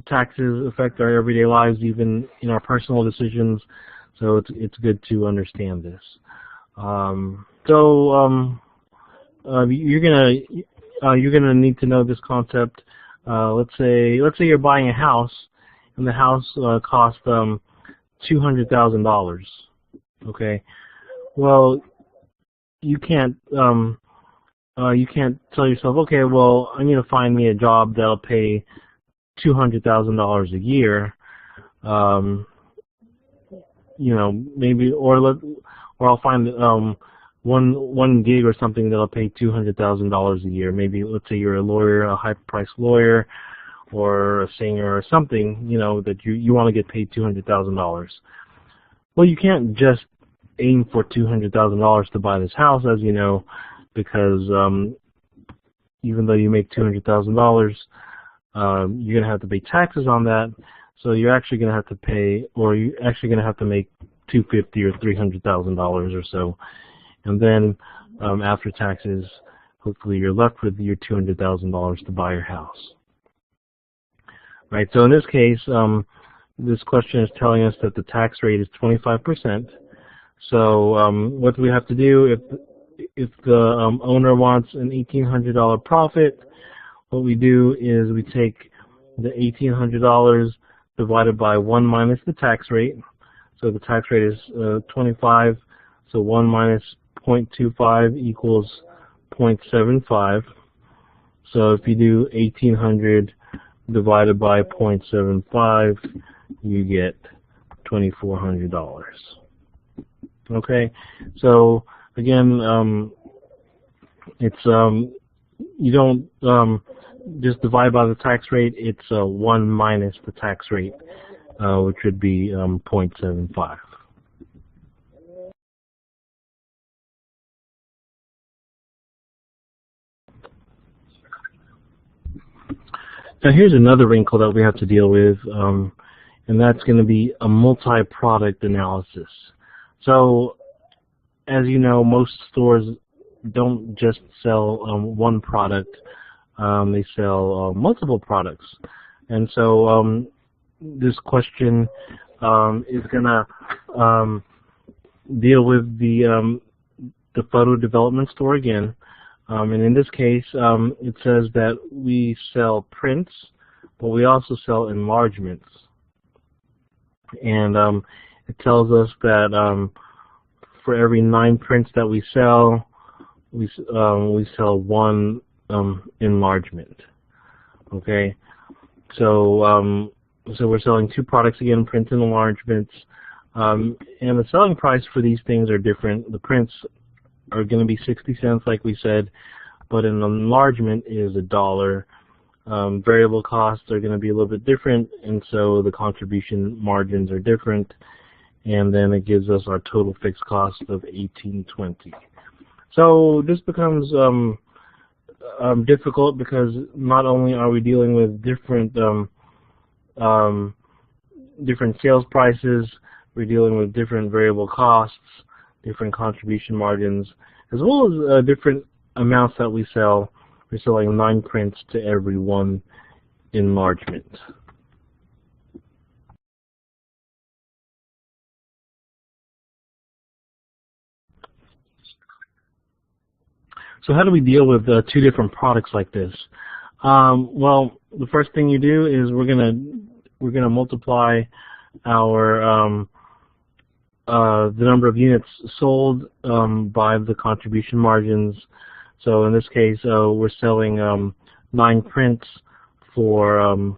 Speaker 1: taxes affect our everyday lives, even in our personal decisions. So it's good to understand this. You're gonna need to know this concept. Let's say you're buying a house, and the house costs $200,000. Okay. Well, you can't tell yourself, okay, well, I'm going to find me a job that'll pay $200,000 a year. Maybe, or I'll find one gig or something that'll pay $200,000 a year. Maybe, let's say you're a lawyer, a high-priced lawyer, or a singer or something, that you want to get paid $200,000. Well, you can't just aim for $200,000 to buy this house, as you know, because even though you make $200,000, you're going to have to pay taxes on that. So you're actually going to have to pay, or you're actually going to have to make $250,000 or $300,000 or so, and then after taxes, hopefully you're left with your $200,000 to buy your house. Right. So in this case, this question is telling us that the tax rate is 25%. So what do we have to do if the owner wants an $1,800 profit? What we do is we take the $1,800 divided by 1 minus the tax rate. So the tax rate is 25. So 1 minus 0.25 equals 0.75. So if you do 1,800 divided by 0.75, you get $2,400. Okay, so again, it's you don't just divide by the tax rate. It's 1 minus the tax rate, which would be 0.75. Now here's another wrinkle that we have to deal with, and that's going to be a multi-product analysis. So as you know, most stores don't just sell one product. They sell multiple products. And so this question is going to deal with the photo development store again. And in this case, it says that we sell prints, but we also sell enlargements. And it tells us that for every 9 prints that we sell, we sell 1 enlargement. Okay, so so we're selling 2 products again, prints and enlargements, and the selling price for these things are different. The prints are going to be 60 cents, like we said, but an enlargement is $1. Variable costs are going to be a little bit different, and so the contribution margins are different, and then it gives us our total fixed cost of $18.20. So this becomes difficult because not only are we dealing with different sales prices, we're dealing with different variable costs, different contribution margins, as well as different amounts that we sell. We're selling 9 prints to every 1 enlargement. So how do we deal with 2 different products like this? Well, the first thing you do is we're gonna multiply our the number of units sold by the contribution margins. So in this case, we're selling 9 prints for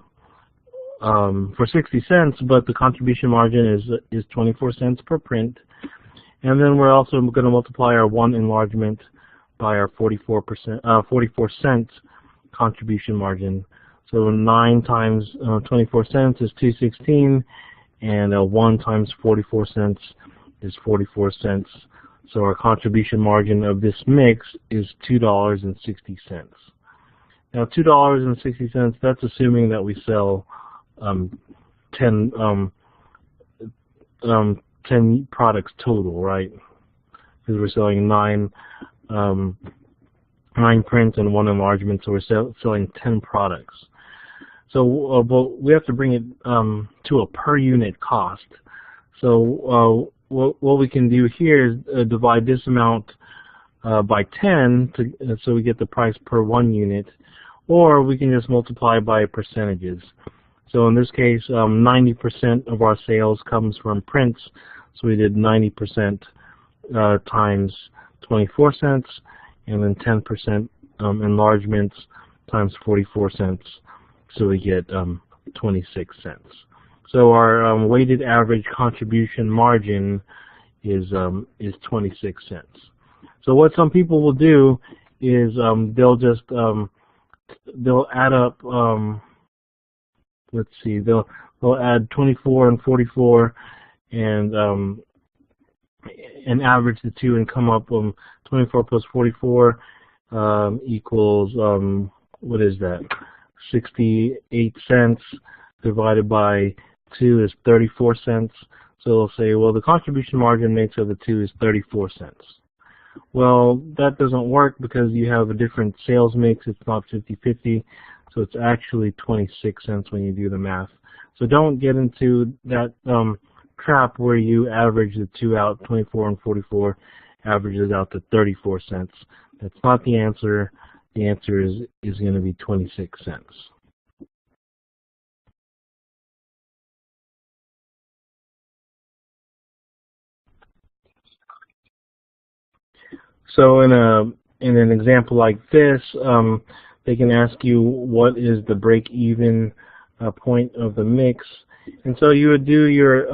Speaker 1: 60 cents, but the contribution margin is 24 cents per print. And then we're also going to multiply our 1 enlargement by our 44 cents contribution margin. So 9 times 24 cents is $2.16, and 1 times 44 cents is 44 cents. So our contribution margin of this mix is $2.60. Now $2.60, that's assuming that we sell 10 products total, right? Because we're selling 9 prints and 1 enlargement, so we're selling 10 products. So but we have to bring it to a per unit cost. So what we can do here is divide this amount by 10 so we get the price per 1 unit, or we can just multiply by percentages. So in this case, 90% of our sales comes from prints, so we did 90% times 24 cents, and then 10% enlargements times 44 cents, so we get 26 cents. So our weighted average contribution margin is 26 cents. So what some people will do is they'll add up. Let's see, they'll add 24 and 44 and average the 2 and come up 24 plus 44 equals what is that? 68 cents divided by 2 is 34 cents. So they'll say, well, the contribution margin mix of the 2 is 34 cents. Well, that doesn't work because you have a different sales mix. It's not 50-50, so it's actually 26 cents when you do the math. So don't get into that trap where you average the 2 out, 24 and 44 averages out to 34 cents. That's not the answer. The answer is going to be 26 cents. So in an example like this, they can ask you what is the break-even point of the mix, and so you would do your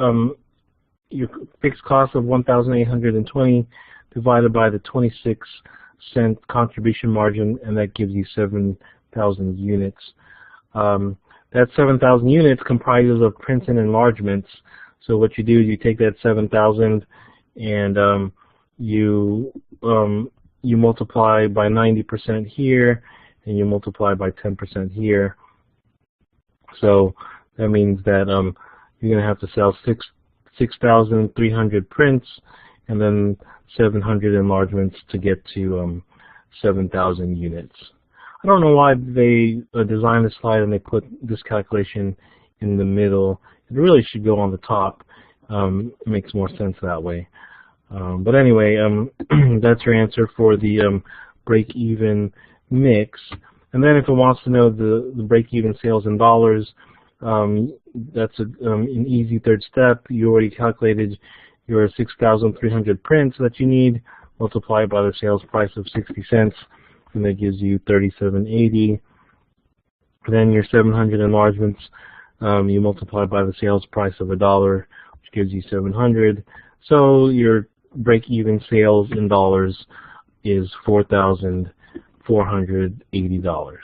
Speaker 1: fixed cost of 1,820 divided by the 26-cent contribution margin, and that gives you 7,000 units. That 7,000 units comprises of prints and enlargements. So what you do is you take that 7,000 and you multiply by 90% here, and you multiply by 10% here. So that means that you're going to have to sell 6,300 prints and then 700 enlargements to get to 7,000 units. I don't know why they designed the slide and they put this calculation in the middle. It really should go on the top. It makes more sense that way. But anyway, that's your answer for the break-even mix. And then if it wants to know the break-even sales in dollars, that's an easy third step. You already calculated your 6,300 prints that you need, multiplied by the sales price of 60 cents, and that gives you $37.80. Then your 700 enlargements, you multiply by the sales price of $1, which gives you 700. So your break-even sales in dollars is $4,480.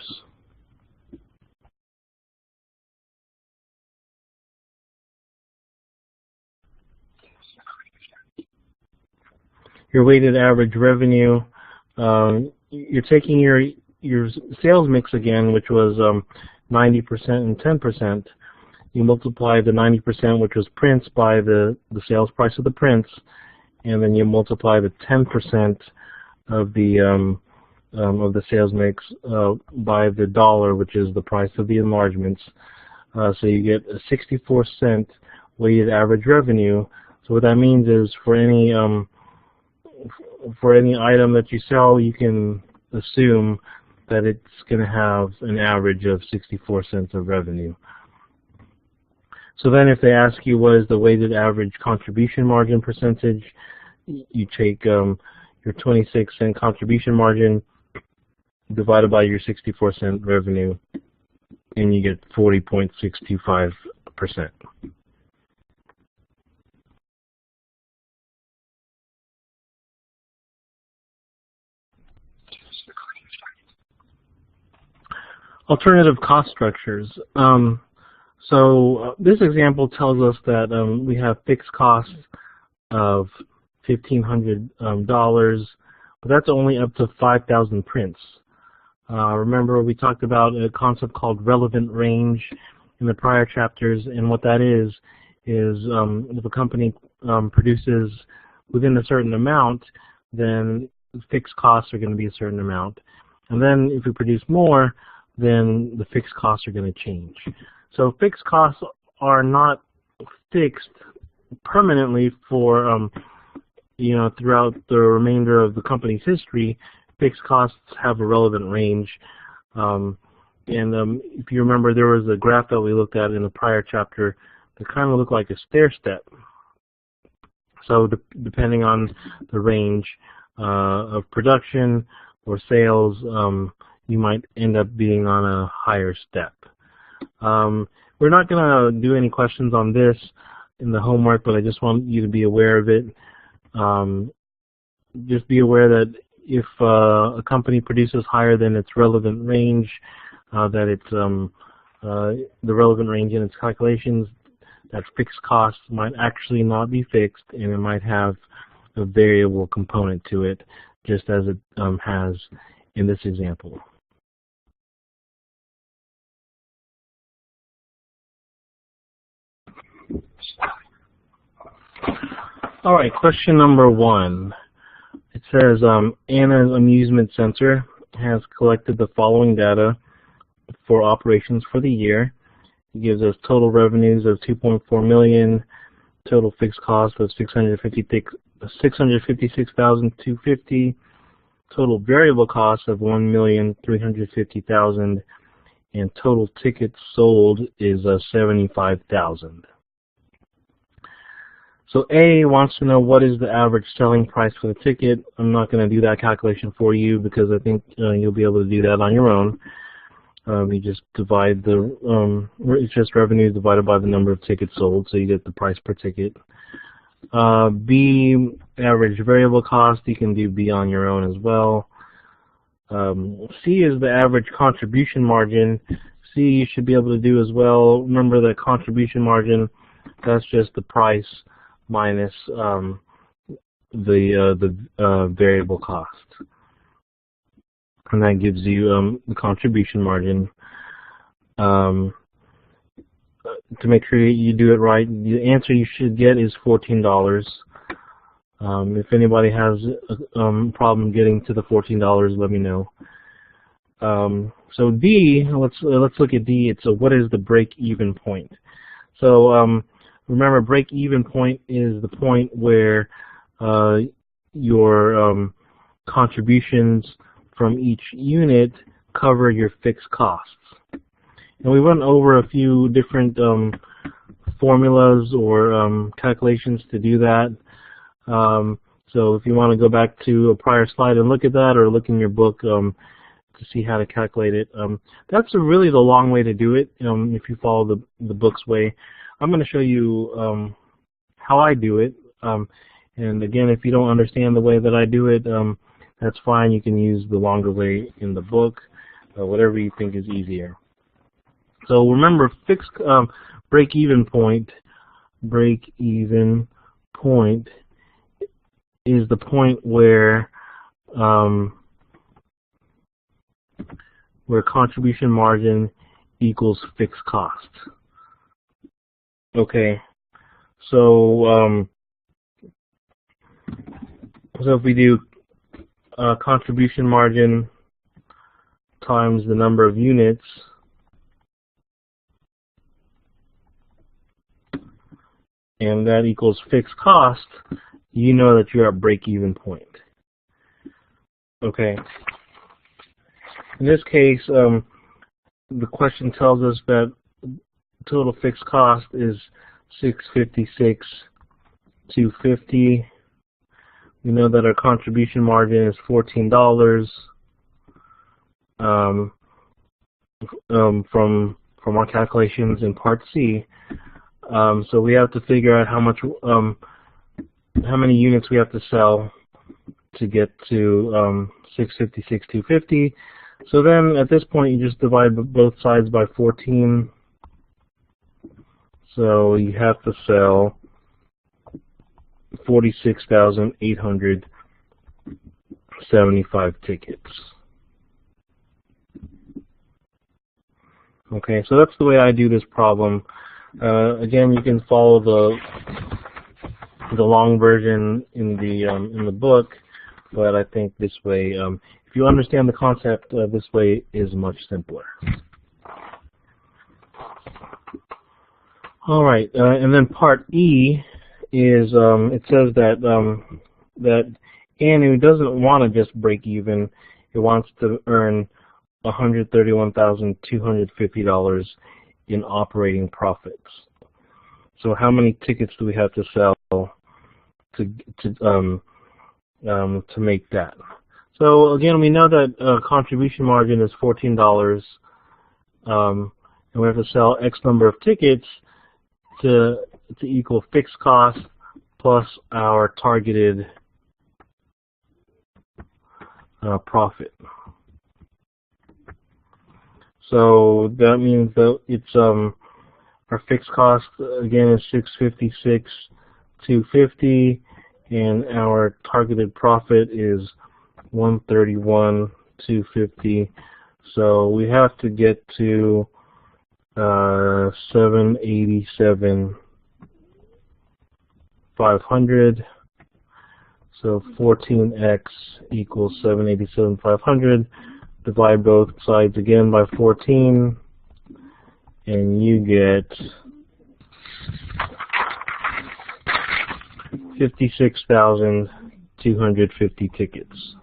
Speaker 1: Your weighted average revenue, you're taking your sales mix again, which was 90% and 10%. You multiply the 90%, which was prints, by the sales price of the prints, and then you multiply the 10% of the sales mix by the dollar, which is the price of the enlargements. So you get a 64-cent weighted average revenue. So what that means is for any item that you sell, you can assume that it's going to have an average of 64 cents of revenue. So then if they ask you what is the weighted average contribution margin percentage, you take your 26-cent contribution margin divided by your 64-cent revenue, and you get 40.625%. Alternative cost structures. So this example tells us that we have fixed costs of $1,500, but that's only up to 5,000 prints. Remember, we talked about a concept called relevant range in the prior chapters, and what that is if a company produces within a certain amount, then fixed costs are going to be a certain amount. And then if we produce more, then the fixed costs are going to change. So fixed costs are not fixed permanently for throughout the remainder of the company's history. Fixed costs have a relevant range. If you remember, there was a graph that we looked at in the prior chapter that kind of looked like a stair step. So depending on the range of production or sales, you might end up being on a higher step. We're not going to do any questions on this in the homework, but I just want you to be aware of it. Just be aware that if a company produces higher than its relevant range, that it's the relevant range in its calculations, that fixed costs might actually not be fixed, and it might have a variable component to it, just as it has in this example. All right, question number 1. It says Anna's amusement center has collected the following data for operations for the year. It gives us total revenues of $2.4 million, total fixed costs of $656,250, total variable costs of $1,350,000, and total tickets sold is 75,000. So A wants to know what is the average selling price for the ticket. I'm not going to do that calculation for you because I think you'll be able to do that on your own. You just divide it's just revenue divided by the number of tickets sold, so you get the price per ticket. B, average variable cost. You can do B on your own as well. C is the average contribution margin. C you should be able to do as well. Remember that contribution margin, that's just the price minus the variable cost, and that gives you the contribution margin. To make sure you do it right, the answer you should get is $14. If anybody has a problem getting to the $14, let me know. So D, let's look at D. It's what is the break-even point? So remember, break-even point is the point where your contributions from each unit cover your fixed costs. And we went over a few different formulas or calculations to do that. So if you want to go back to a prior slide and look at that, or look in your book to see how to calculate it, that's really the long way to do it. If you follow the book's way, I'm going to show you how I do it. And again, if you don't understand the way that I do it, that's fine. You can use the longer way in the book, whatever you think is easier. So remember, fixed break-even point is the point where contribution margin equals fixed cost. Okay, so if we do contribution margin times the number of units, and that equals fixed cost, you know that you're at break-even point. Okay. In this case, the question tells us that total fixed cost is $656,250. We know that our contribution margin is $14 from our calculations in Part C. So we have to figure out how many units we have to sell to get to $656,250. So then at this point you just divide both sides by 14. So you have to sell 46,875 tickets. Okay, so that's the way I do this problem. Again, you can follow the long version in the book, but I think this way, if you understand the concept, this way is much simpler. All right, and then Part E is it says that Anu doesn't want to just break even; it wants to earn $131,250 in operating profits. So how many tickets do we have to sell to make that? So again, we know that contribution margin is $14, and we have to sell X number of tickets to equal fixed cost plus our targeted profit. So that means that it's our fixed cost again is $656,250, and our targeted profit is $131,250. So we have to get to $787,500. So 14x equals $787,500. Divide both sides again by 14, and you get 56,250 tickets.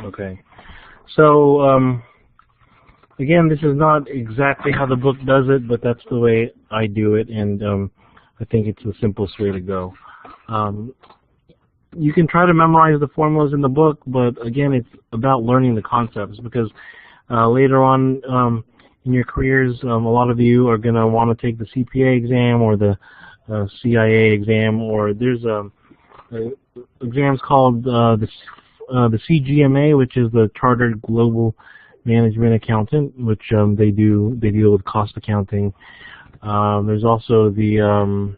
Speaker 1: Okay. So again, this is not exactly how the book does it, but that's the way I do it, and I think it's the simplest way to go. You can try to memorize the formulas in the book, but again, it's about learning the concepts, because later on in your careers, a lot of you are going to want to take the CPA exam or the CIA exam, or there's exams called the CGMA, which is the Chartered Global Management Accountant, which they deal with cost accounting. There's also the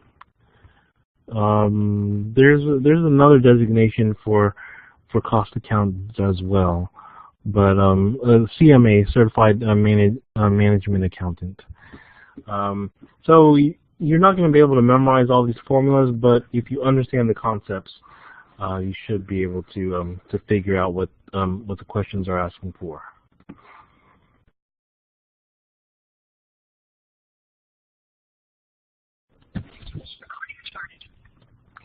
Speaker 1: there's another designation for cost accountants as well, but CMA, Certified Management Accountant. So you're not going to be able to memorize all these formulas, but if you understand the concepts, you should be able to figure out what the questions are asking for.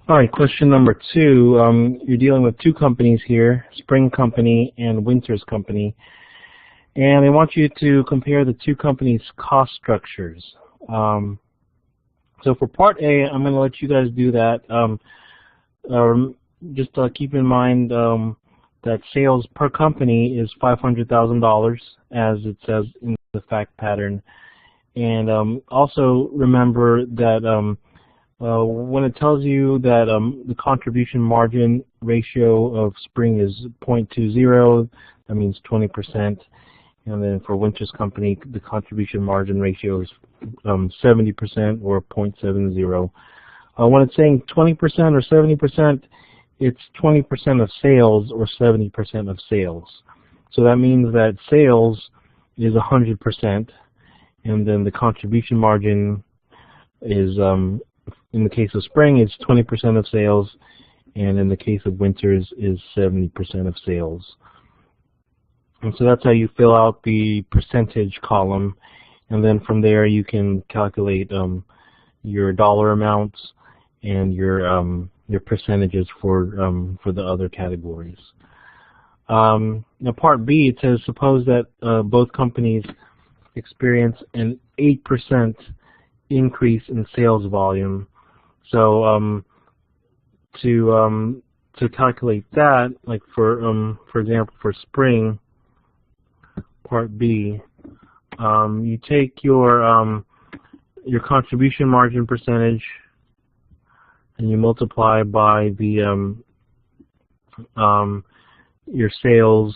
Speaker 1: All right, question number 2. You're dealing with 2 companies here, Spring Company and Winters Company, and they want you to compare the 2 companies' cost structures. So for part A, I'm going to let you guys do that. Just keep in mind that sales per company is $500,000, as it says in the fact pattern. And also remember that when it tells you that the contribution margin ratio of Spring is 0.20, that means 20%. And then for Winters Company, the contribution margin ratio is 70% or 0.70. When it's saying 20% or 70%, it's 20% of sales or 70% of sales. So that means that sales is 100%, and then the contribution margin is, in the case of Spring, it's 20% of sales, and in the case of Winters is 70% of sales. And so that's how you fill out the percentage column, and then from there you can calculate your dollar amounts and your percentages for the other categories. Now part B, it says suppose that both companies experience an 8% increase in sales volume. So to calculate that, like for example for Spring, part B, you take your contribution margin percentage and you multiply by the your sales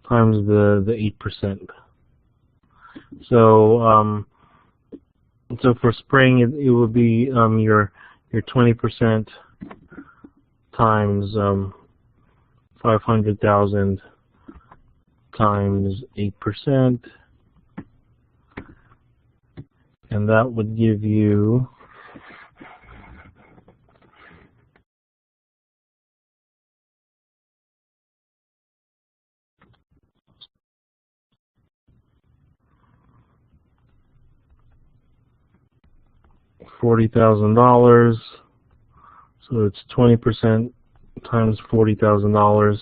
Speaker 1: times the 8%. So so for Spring it would be your 20% times 500,000 times 8%, and that would give you $40,000. So it's 20% times $40,000,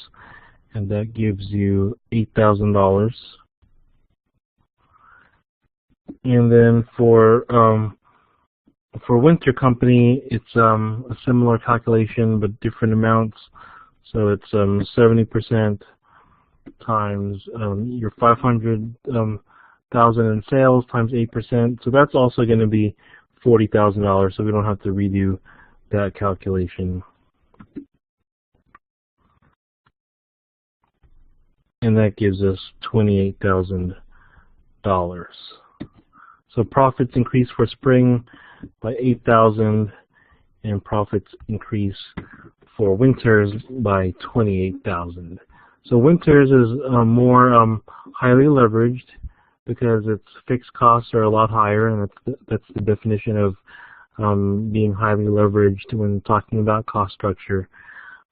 Speaker 1: and that gives you $8,000. And then for Winter Company, it's a similar calculation but different amounts. So it's 70% times your 500,000 in sales times 8%. So that's also going to be $40,000. So we don't have to redo that calculation. And that gives us $28,000. So profits increase for Spring by $8,000, and profits increase for Winters by $28,000. So Winters is more highly leveraged because its fixed costs are a lot higher, and that's the definition of being highly leveraged when talking about cost structure.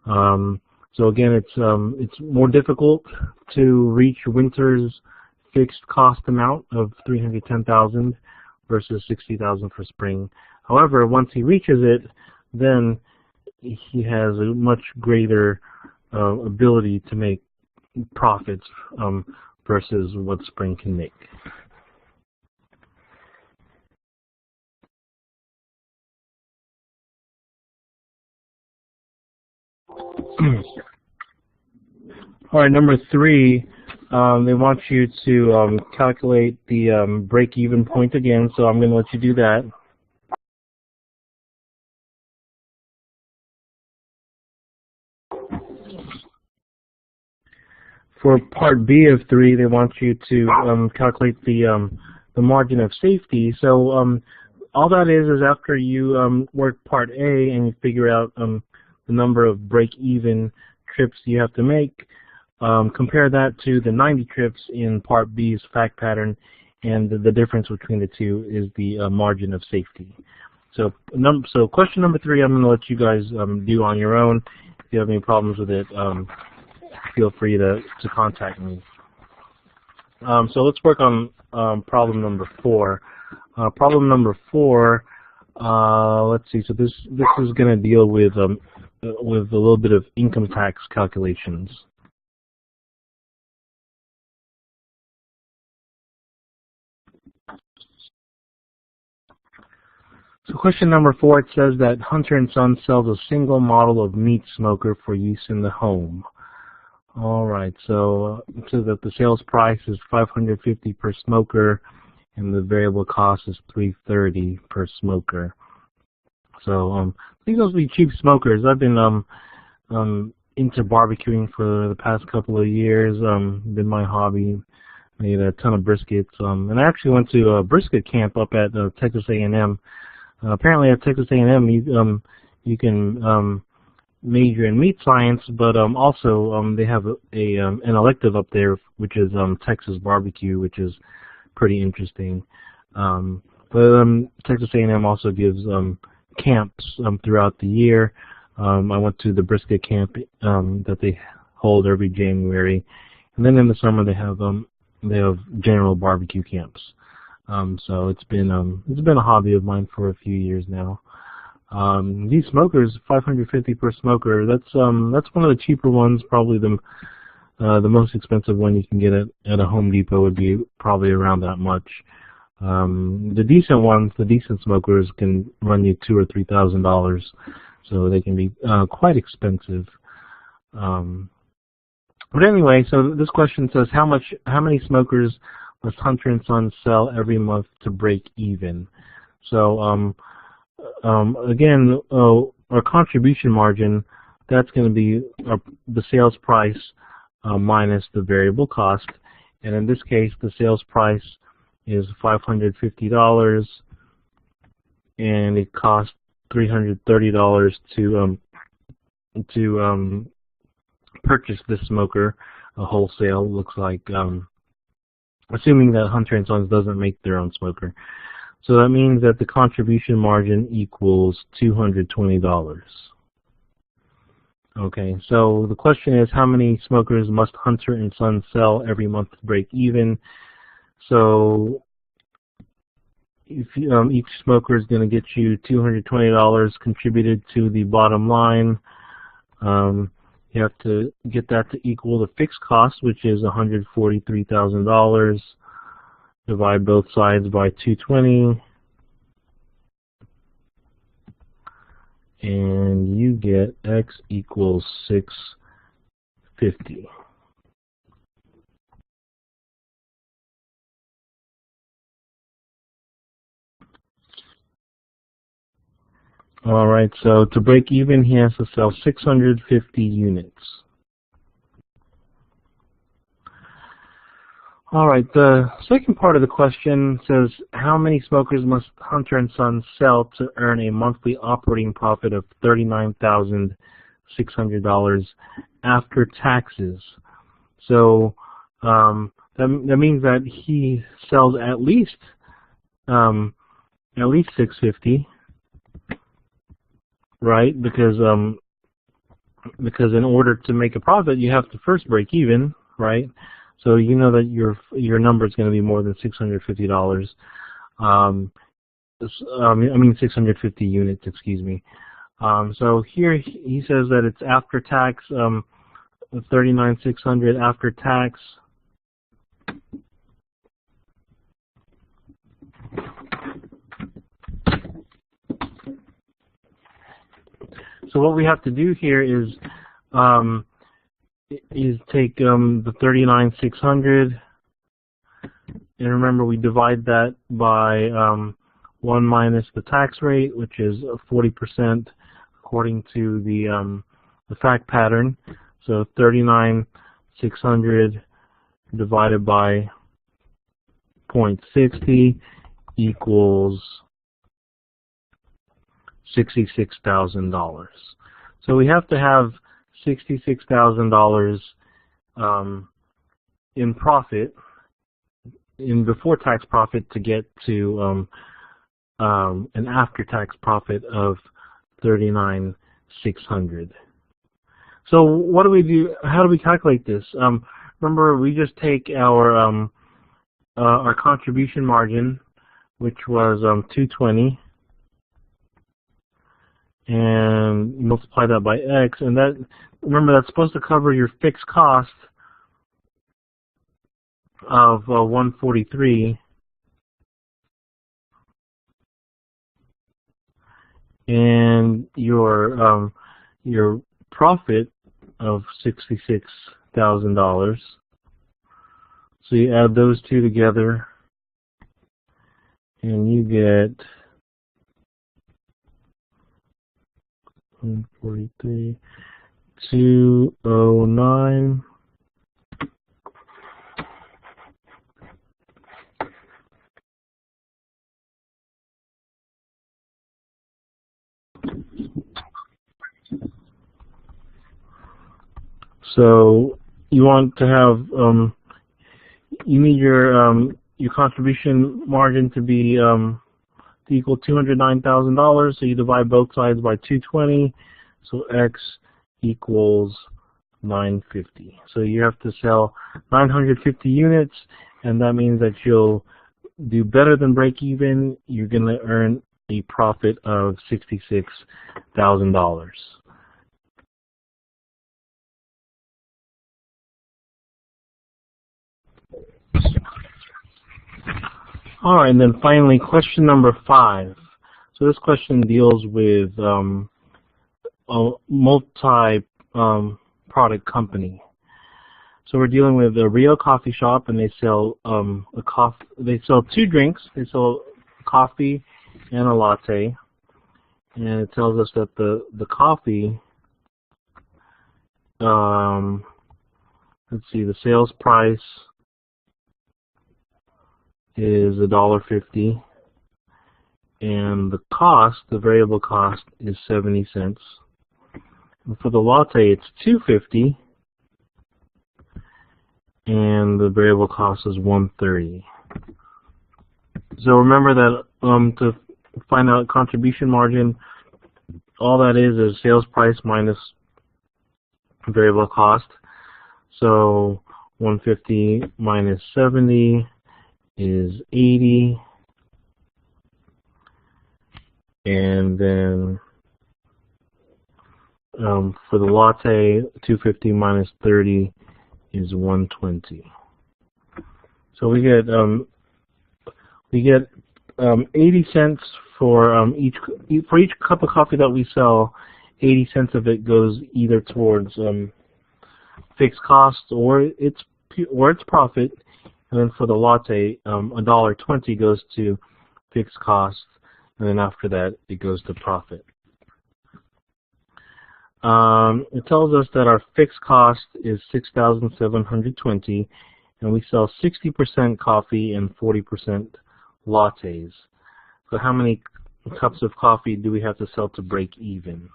Speaker 1: So again, it's more difficult to reach Winters' fixed cost amount of $310,000 versus $60,000 for Spring. However, once he reaches it, then he has a much greater ability to make profits versus what Spring can make. All right, number 3, they want you to calculate the break-even point again, so I'm going to let you do that. For part B of 3, they want you to calculate the margin of safety. So all that is after you work part A and you figure out the number of break-even trips you have to make, compare that to the 90 trips in part B's fact pattern, and the difference between the two is the margin of safety. So question number 3, I'm going to let you guys do on your own. If you have any problems with it, feel free to contact me. So let's work on problem number 4. Problem number 4, let's see. So this is going to deal with a little bit of income tax calculations. So question number 4, it says that Hunter & Son sells a single model of meat smoker for use in the home. All right, so it says that the sales price is $550 per smoker, and the variable cost is $330 per smoker. So these must be cheap smokers. I've been into barbecuing for the past couple of years. Been my hobby. Made a ton of briskets, and I actually went to a brisket camp up at Texas A&M. Apparently at Texas A&M you can major in meat science, but also they have an elective up there, which is Texas barbecue, which is pretty interesting. But Texas A&M also gives camps throughout the year. I went to the brisket camp that they hold every January, and then in the summer they have general barbecue camps. So it's been a hobby of mine for a few years now. These smokers, $550 per smoker. That's one of the cheaper ones. Probably the most expensive one you can get at a Home Depot would be probably around that much. The decent ones, the decent smokers, can run you $2,000 or $3,000, so they can be quite expensive. But anyway, so this question says how many smokers must Hunter & Son sell every month to break even? So again, our contribution margin, that's going to be the sales price minus the variable cost, and in this case the sales price is $550, and it costs $330 to purchase this smoker wholesale. Looks like, assuming that Hunter & Sons doesn't make their own smoker. So that means that the contribution margin equals $220. Okay, so the question is, how many smokers must Hunter & Sons sell every month to break even? So if each smoker is going to get you $220 contributed to the bottom line, you have to get that to equal the fixed cost, which is $143,000. Divide both sides by 220, and you get X equals 650. All right, so to break even, he has to sell 650 units. All right, the second part of the question says, how many smokers must Hunter & Sons sell to earn a monthly operating profit of $39,600 after taxes? So that means that he sells at least 650. Right, because in order to make a profit, you have to first break even, right? So you know that your number is going to be more than $650. I mean 650 units, excuse me. So here he says that it's after tax, $39,600 after tax. So what we have to do here is take the $39,600, and remember we divide that by 1 minus the tax rate, which is 40% according to the fact pattern. So $39,600 divided by 0.60 equals $66,000. So we have to have $66,000 in profit in before-tax profit to get to an after-tax profit of $39,600. So what do we do? How do we calculate this? Remember, we just take our contribution margin, which was $220, and multiply that by X, and that, remember, that's supposed to cover your fixed cost of $143, and your profit of $66,000. So you add those two together, and you get 143, 209. So you want to have you need your contribution margin to be to equal $209,000. So you divide both sides by 220. So X equals 950. So you have to sell 950 units, and that means that you'll do better than break even. You're going to earn a profit of $66,000. All right, and then finally, question number 5. So this question deals with a multi-product company. So we're dealing with a Rio coffee shop, and they sell They sell 2 drinks. They sell coffee and a latte, and it tells us that the coffee. Let's see, the sales price is $1.50, and the cost, the variable cost, is 70 cents. And for the latte, it's $2.50, and the variable cost is $1.30. So remember that to find out contribution margin, all that is sales price minus variable cost. So 150 minus 70 is 80, and then for the latte, 250 minus 30 is 120. So we get 80 cents for each cup of coffee that we sell. 80 cents of it goes either towards fixed costs or its profit. And then for the latte, $1.20 goes to fixed costs, and then after that, it goes to profit. It tells us that our fixed cost is $6,720, and we sell 60% coffee and 40% lattes. So how many cups of coffee do we have to sell to break even?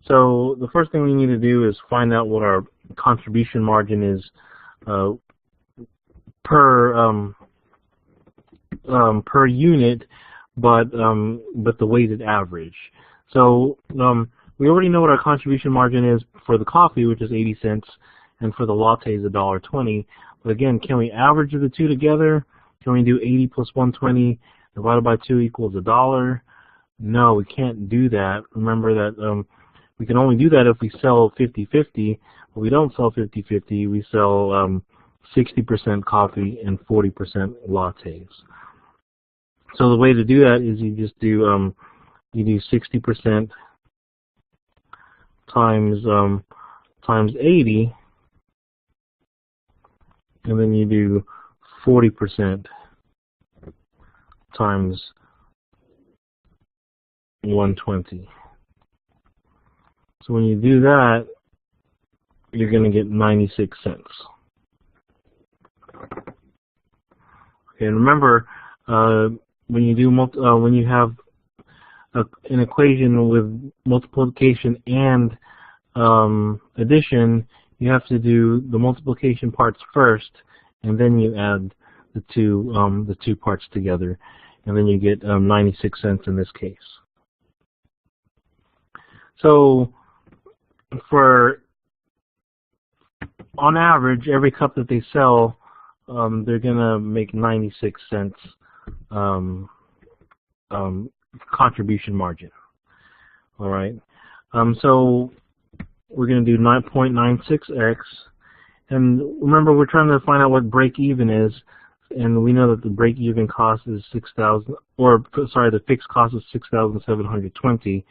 Speaker 1: So the first thing we need to do is find out what our contribution margin is per unit, but the weighted average. So we already know what our contribution margin is for the coffee, which is 80 cents, and for the latte is $1.20. But again, can we average the two together? Can we do 80 plus 120 divided by 2 equals $1? No, we can't do that. Remember that we can only do that if we sell 50-50. But we don't sell 50-50. We sell 60% coffee and 40% lattes. So the way to do that is you just do 60% times 80, and then you do 40% times 120. So when you do that, you're going to get 96 cents. Okay, and remember, when you do when you have an equation with multiplication and addition, you have to do the multiplication parts first, and then you add the two parts together, and then you get 96 cents in this case. So on average, every cup that they sell, they're gonna make 96 cents contribution margin. All right. So we're gonna do 9.96x, and remember, we're trying to find out what break even is, and we know that the break even cost is 6,000, or sorry, the fixed cost is 6,720.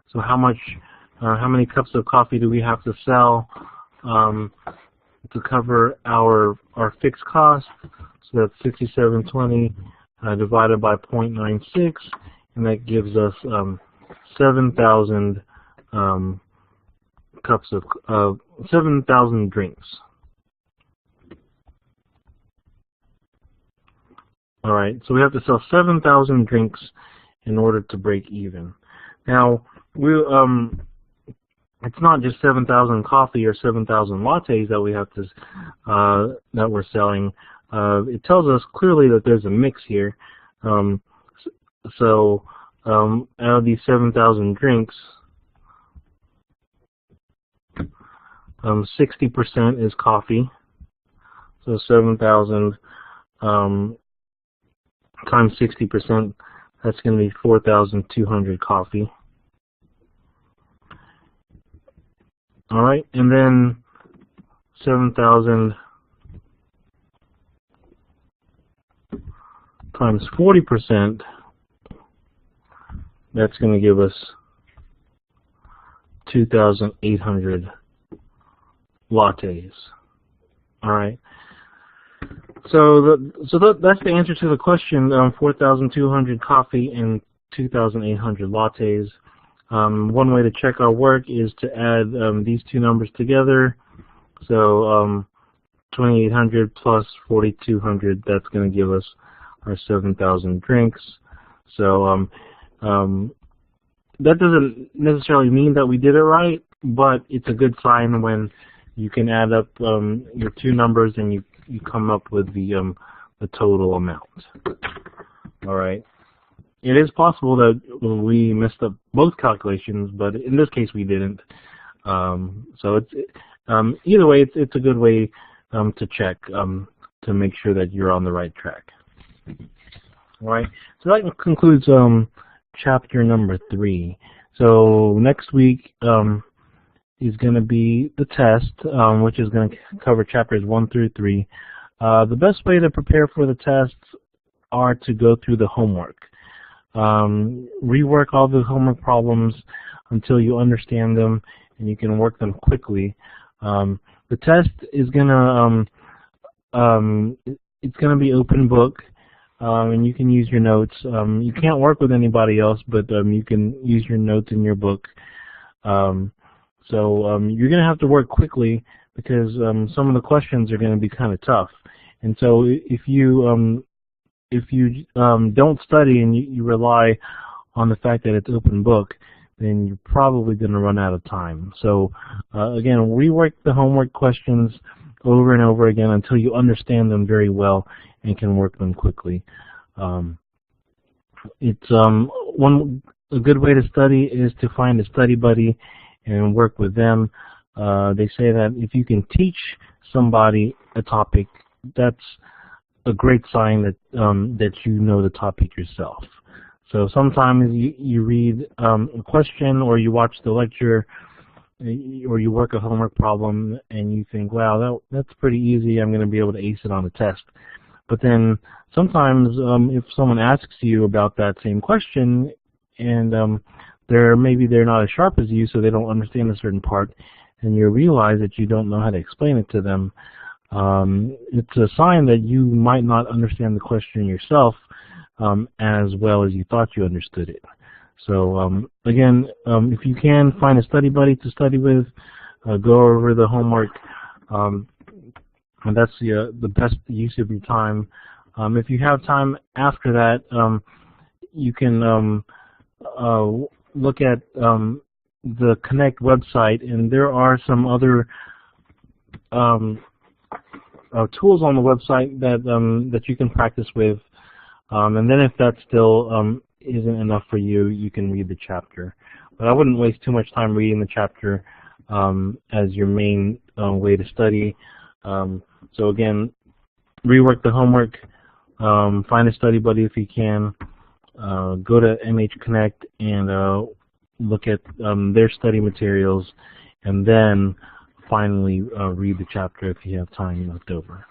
Speaker 1: So how many cups of coffee do we have to sell to cover our fixed cost? So that's 6,720 divided by 0.96, and that gives us 7,000 cups of 7,000 drinks. All right, so we have to sell 7,000 drinks in order to break even. Now, it's not just 7,000 coffee or 7,000 lattes that we have to that we're selling. It tells us clearly that there's a mix here. So out of these 7,000 drinks, 60% is coffee. So 7,000 times 60%, that's going to be 4,200 coffee. All right, and then 7,000 times 40%, that's going to give us 2,800 lattes. All right. So that's the answer to the question. 4,200 coffee and 2,800 lattes. One way to check our work is to add these two numbers together. So 2,800 plus 4,200, that's going to give us our 7,000 drinks. So that doesn't necessarily mean that we did it right, but it's a good sign when you can add up your two numbers and you come up with the total amount. All right. It is possible that we messed up both calculations, but in this case we didn't. So it's either way, it's a good way to check to make sure that you're on the right track. All right. So that concludes chapter number 3. So next week is going to be the test, which is going to cover chapters 1 through 3. The best way to prepare for the tests are to go through the homework. Rework all the homework problems until you understand them and you can work them quickly. The test is gonna it's gonna be open book, and you can use your notes. You can't work with anybody else, but you can use your notes in your book. So you're gonna have to work quickly because some of the questions are gonna be kind of tough. And so if you don't study and you rely on the fact that it's open book, then you're probably going to run out of time. So again, rework the homework questions over and over again until you understand them very well and can work them quickly. It's a good way to study is to find a study buddy and work with them. They say that if you can teach somebody a topic, that's a great sign that that you know the topic yourself. So sometimes you read a question or you watch the lecture or you work a homework problem and you think, wow, that's pretty easy, I'm going to be able to ace it on the test. But then sometimes if someone asks you about that same question and maybe they're not as sharp as you, so they don't understand a certain part, and you realize that you don't know how to explain it to them, it's a sign that you might not understand the question yourself as well as you thought you understood it. So again, if you can find a study buddy to study with, go over the homework, and that's the best use of your time. If you have time after that, you can look at the Connect website, and there are some other tools on the website that you can practice with, and then if that still isn't enough for you, you can read the chapter. But I wouldn't waste too much time reading the chapter as your main way to study. So again, rework the homework, find a study buddy if you can, go to MH Connect and look at their study materials, and then finally read the chapter if you have time left over.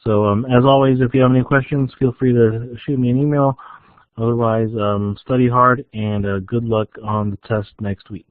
Speaker 1: So as always, if you have any questions, feel free to shoot me an email. Otherwise, study hard and good luck on the test next week.